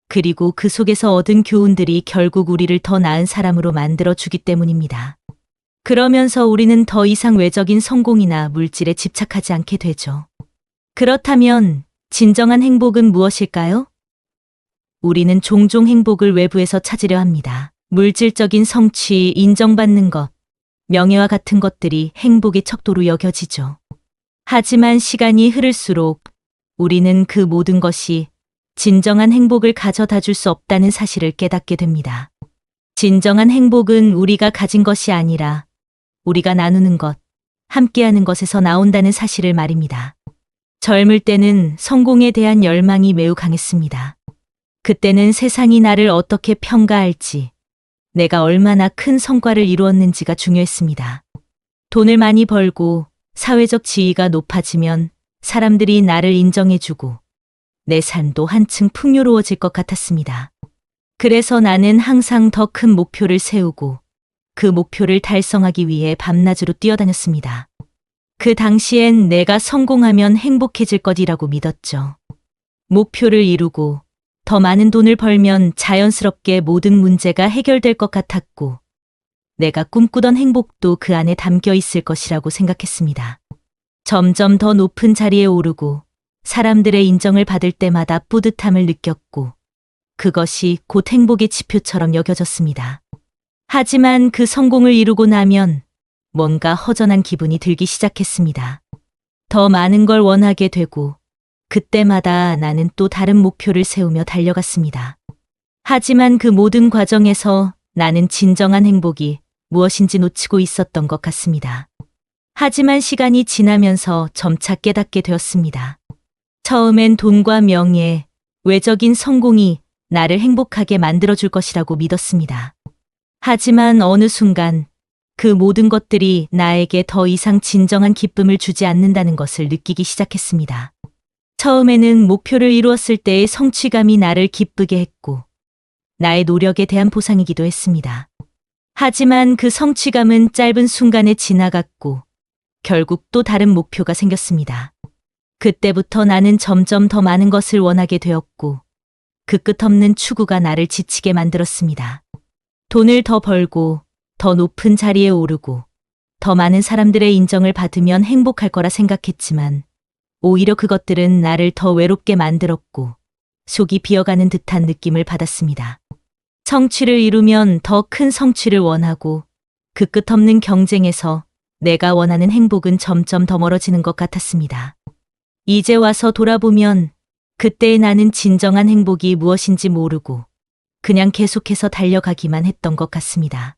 그리고 그 속에서 얻은 교훈들이 결국 우리를 더 나은 사람으로 만들어주기 때문입니다. 그러면서 우리는 더 이상 외적인 성공이나 물질에 집착하지 않게 되죠. 그렇다면 진정한 행복은 무엇일까요? 우리는 종종 행복을 외부에서 찾으려 합니다. 물질적인 성취, 인정받는 것, 명예와 같은 것들이 행복의 척도로 여겨지죠. 하지만 시간이 흐를수록 우리는 그 모든 것이 진정한 행복을 가져다 줄 수 없다는 사실을 깨닫게 됩니다. 진정한 행복은 우리가 가진 것이 아니라 우리가 나누는 것, 함께하는 것에서 나온다는 사실을 말입니다. 젊을 때는 성공에 대한 열망이 매우 강했습니다. 그때는 세상이 나를 어떻게 평가할지, 내가 얼마나 큰 성과를 이루었는지가 중요했습니다. 돈을 많이 벌고 사회적 지위가 높아지면 사람들이 나를 인정해주고 내 삶도 한층 풍요로워질 것 같았습니다. 그래서 나는 항상 더 큰 목표를 세우고 그 목표를 달성하기 위해 밤낮으로 뛰어다녔습니다. 그 당시엔 내가 성공하면 행복해질 것이라고 믿었죠. 목표를 이루고 더 많은 돈을 벌면 자연스럽게 모든 문제가 해결될 것 같았고 내가 꿈꾸던 행복도 그 안에 담겨 있을 것이라고 생각했습니다. 점점 더 높은 자리에 오르고 사람들의 인정을 받을 때마다 뿌듯함을 느꼈고 그것이 곧 행복의 지표처럼 여겨졌습니다. 하지만 그 성공을 이루고 나면 뭔가 허전한 기분이 들기 시작했습니다. 더 많은 걸 원하게 되고 그때마다 나는 또 다른 목표를 세우며 달려갔습니다. 하지만 그 모든 과정에서 나는 진정한 행복이 무엇인지 놓치고 있었던 것 같습니다. 하지만 시간이 지나면서 점차 깨닫게 되었습니다. 처음엔 돈과 명예, 외적인 성공이 나를 행복하게 만들어줄 것이라고 믿었습니다. 하지만 어느 순간 그 모든 것들이 나에게 더 이상 진정한 기쁨을 주지 않는다는 것을 느끼기 시작했습니다. 처음에는 목표를 이루었을 때의 성취감이 나를 기쁘게 했고, 나의 노력에 대한 보상이기도 했습니다. 하지만 그 성취감은 짧은 순간에 지나갔고, 결국 또 다른 목표가 생겼습니다. 그때부터 나는 점점 더 많은 것을 원하게 되었고, 그 끝없는 추구가 나를 지치게 만들었습니다. 돈을 더 벌고, 더 높은 자리에 오르고, 더 많은 사람들의 인정을 받으면 행복할 거라 생각했지만, 오히려 그것들은 나를 더 외롭게 만들었고, 속이 비어가는 듯한 느낌을 받았습니다. 성취를 이루면 더 큰 성취를 원하고, 그 끝없는 경쟁에서 내가 원하는 행복은 점점 더 멀어지는 것 같았습니다. 이제 와서 돌아보면 그때의 나는 진정한 행복이 무엇인지 모르고 그냥 계속해서 달려가기만 했던 것 같습니다.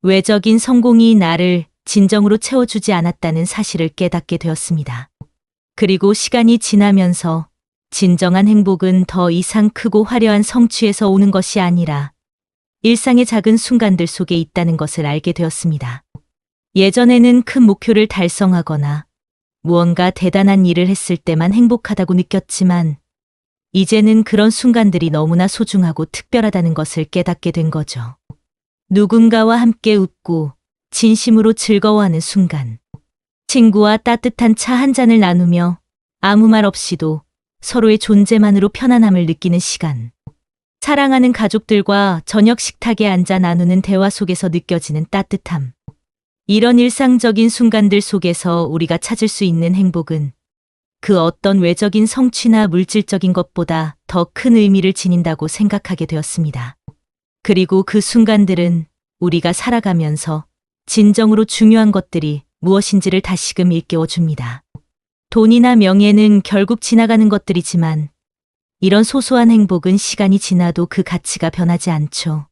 외적인 성공이 나를 진정으로 채워주지 않았다는 사실을 깨닫게 되었습니다. 그리고 시간이 지나면서 진정한 행복은 더 이상 크고 화려한 성취에서 오는 것이 아니라 일상의 작은 순간들 속에 있다는 것을 알게 되었습니다. 예전에는 큰 목표를 달성하거나 무언가 대단한 일을 했을 때만 행복하다고 느꼈지만 이제는 그런 순간들이 너무나 소중하고 특별하다는 것을 깨닫게 된 거죠. 누군가와 함께 웃고 진심으로 즐거워하는 순간, 친구와 따뜻한 차 한 잔을 나누며 아무 말 없이도 서로의 존재만으로 편안함을 느끼는 시간, 사랑하는 가족들과 저녁 식탁에 앉아 나누는 대화 속에서 느껴지는 따뜻함. 이런 일상적인 순간들 속에서 우리가 찾을 수 있는 행복은 그 어떤 외적인 성취나 물질적인 것보다 더 큰 의미를 지닌다고 생각하게 되었습니다. 그리고 그 순간들은 우리가 살아가면서 진정으로 중요한 것들이 무엇인지를 다시금 일깨워 줍니다. 돈이나 명예는 결국 지나가는 것들이지만 이런 소소한 행복은 시간이 지나도 그 가치가 변하지 않죠.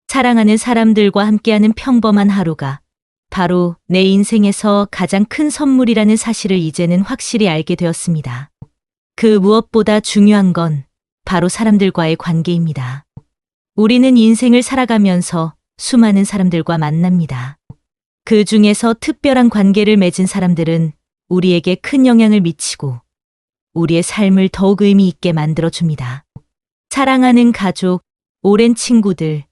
사랑하는 사람들과 함께하는 평범한 하루가 바로 내 인생에서 가장 큰 선물이라는 사실을 이제는 확실히 알게 되었습니다. 그 무엇보다 중요한 건 바로 사람들과의 관계입니다. 우리는 인생을 살아가면서 수많은 사람들과 만납니다. 그 중에서 특별한 관계를 맺은 사람들은 우리에게 큰 영향을 미치고 우리의 삶을 더욱 의미 있게 만들어줍니다. 사랑하는 가족, 오랜 친구들,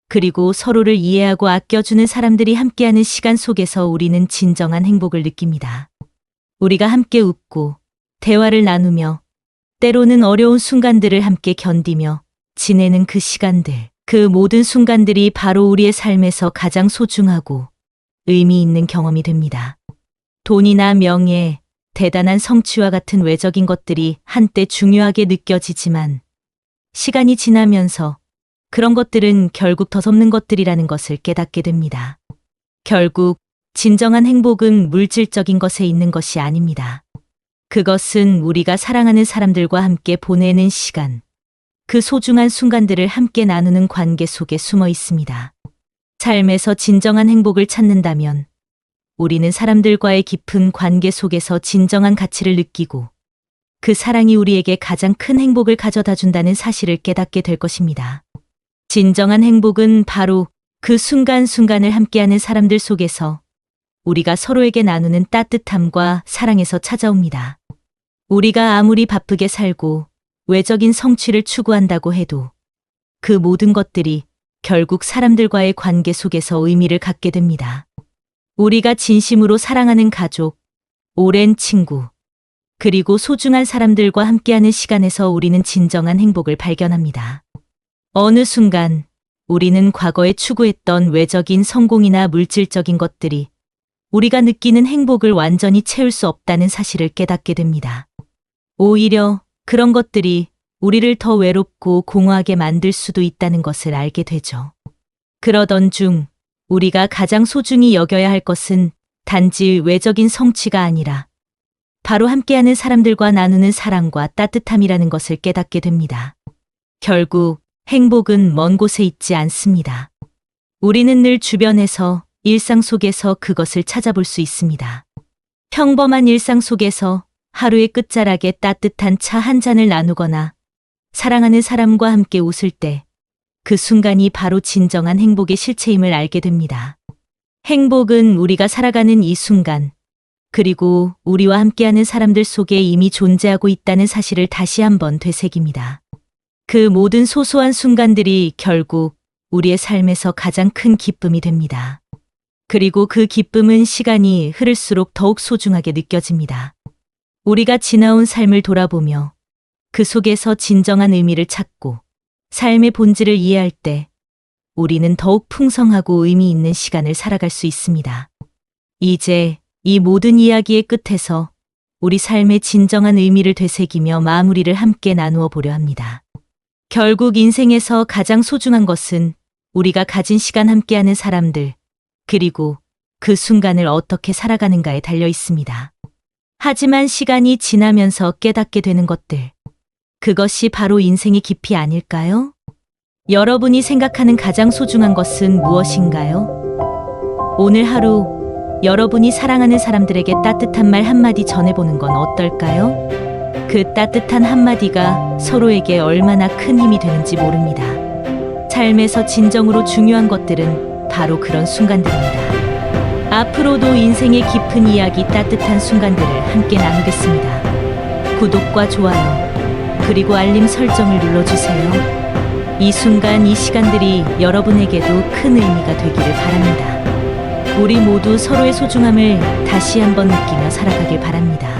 그리고 서로를 이해하고 아껴주는 사람들이 함께하는 시간 속에서 우리는 진정한 행복을 느낍니다. 우리가 함께 웃고 대화를 나누며 때로는 어려운 순간들을 함께 견디며 지내는 그 시간들, 그 모든 순간들이 바로 우리의 삶에서 가장 소중하고 의미 있는 경험이 됩니다. 돈이나 명예, 대단한 성취와 같은 외적인 것들이 한때 중요하게 느껴지지만 시간이 지나면서 그런 것들은 결국 덧없는 것들이라는 것을 깨닫게 됩니다. 결국 진정한 행복은 물질적인 것에 있는 것이 아닙니다. 그것은 우리가 사랑하는 사람들과 함께 보내는 시간, 그 소중한 순간들을 함께 나누는 관계 속에 숨어 있습니다. 삶에서 진정한 행복을 찾는다면 우리는 사람들과의 깊은 관계 속에서 진정한 가치를 느끼고 그 사랑이 우리에게 가장 큰 행복을 가져다 준다는 사실을 깨닫게 될 것입니다. 진정한 행복은 바로 그 순간순간을 함께하는 사람들 속에서 우리가 서로에게 나누는 따뜻함과 사랑에서 찾아옵니다. 우리가 아무리 바쁘게 살고 외적인 성취를 추구한다고 해도 그 모든 것들이 결국 사람들과의 관계 속에서 의미를 갖게 됩니다. 우리가 진심으로 사랑하는 가족, 오랜 친구, 그리고 소중한 사람들과 함께하는 시간에서 우리는 진정한 행복을 발견합니다. 어느 순간 우리는 과거에 추구했던 외적인 성공이나 물질적인 것들이 우리가 느끼는 행복을 완전히 채울 수 없다는 사실을 깨닫게 됩니다. 오히려 그런 것들이 우리를 더 외롭고 공허하게 만들 수도 있다는 것을 알게 되죠. 그러던 중 우리가 가장 소중히 여겨야 할 것은 단지 외적인 성취가 아니라 바로 함께하는 사람들과 나누는 사랑과 따뜻함이라는 것을 깨닫게 됩니다. 결국 행복은 먼 곳에 있지 않습니다. 우리는 늘 주변에서 일상 속에서 그것을 찾아볼 수 있습니다. 평범한 일상 속에서 하루의 끝자락에 따뜻한 차 한 잔을 나누거나 사랑하는 사람과 함께 웃을 때 그 순간이 바로 진정한 행복의 실체임을 알게 됩니다. 행복은 우리가 살아가는 이 순간, 그리고 우리와 함께하는 사람들 속에 이미 존재하고 있다는 사실을 다시 한번 되새깁니다. 그 모든 소소한 순간들이 결국 우리의 삶에서 가장 큰 기쁨이 됩니다. 그리고 그 기쁨은 시간이 흐를수록 더욱 소중하게 느껴집니다. 우리가 지나온 삶을 돌아보며 그 속에서 진정한 의미를 찾고 삶의 본질을 이해할 때 우리는 더욱 풍성하고 의미 있는 시간을 살아갈 수 있습니다. 이제 이 모든 이야기의 끝에서 우리 삶의 진정한 의미를 되새기며 마무리를 함께 나누어 보려 합니다. 결국 인생에서 가장 소중한 것은 우리가 가진 시간 함께하는 사람들, 그리고 그 순간을 어떻게 살아가는가에 달려 있습니다. 하지만 시간이 지나면서 깨닫게 되는 것들, 그것이 바로 인생의 깊이 아닐까요? 여러분이 생각하는 가장 소중한 것은 무엇인가요? 오늘 하루 여러분이 사랑하는 사람들에게 따뜻한 말 한마디 전해보는 건 어떨까요? 그 따뜻한 한마디가 서로에게 얼마나 큰 힘이 되는지 모릅니다. 삶에서 진정으로 중요한 것들은 바로 그런 순간들입니다. 앞으로도 인생의 깊은 이야기, 따뜻한 순간들을 함께 나누겠습니다. 구독과 좋아요, 그리고 알림 설정을 눌러주세요. 이 순간, 이 시간들이 여러분에게도 큰 의미가 되기를 바랍니다. 우리 모두 서로의 소중함을 다시 한번 느끼며 살아가길 바랍니다.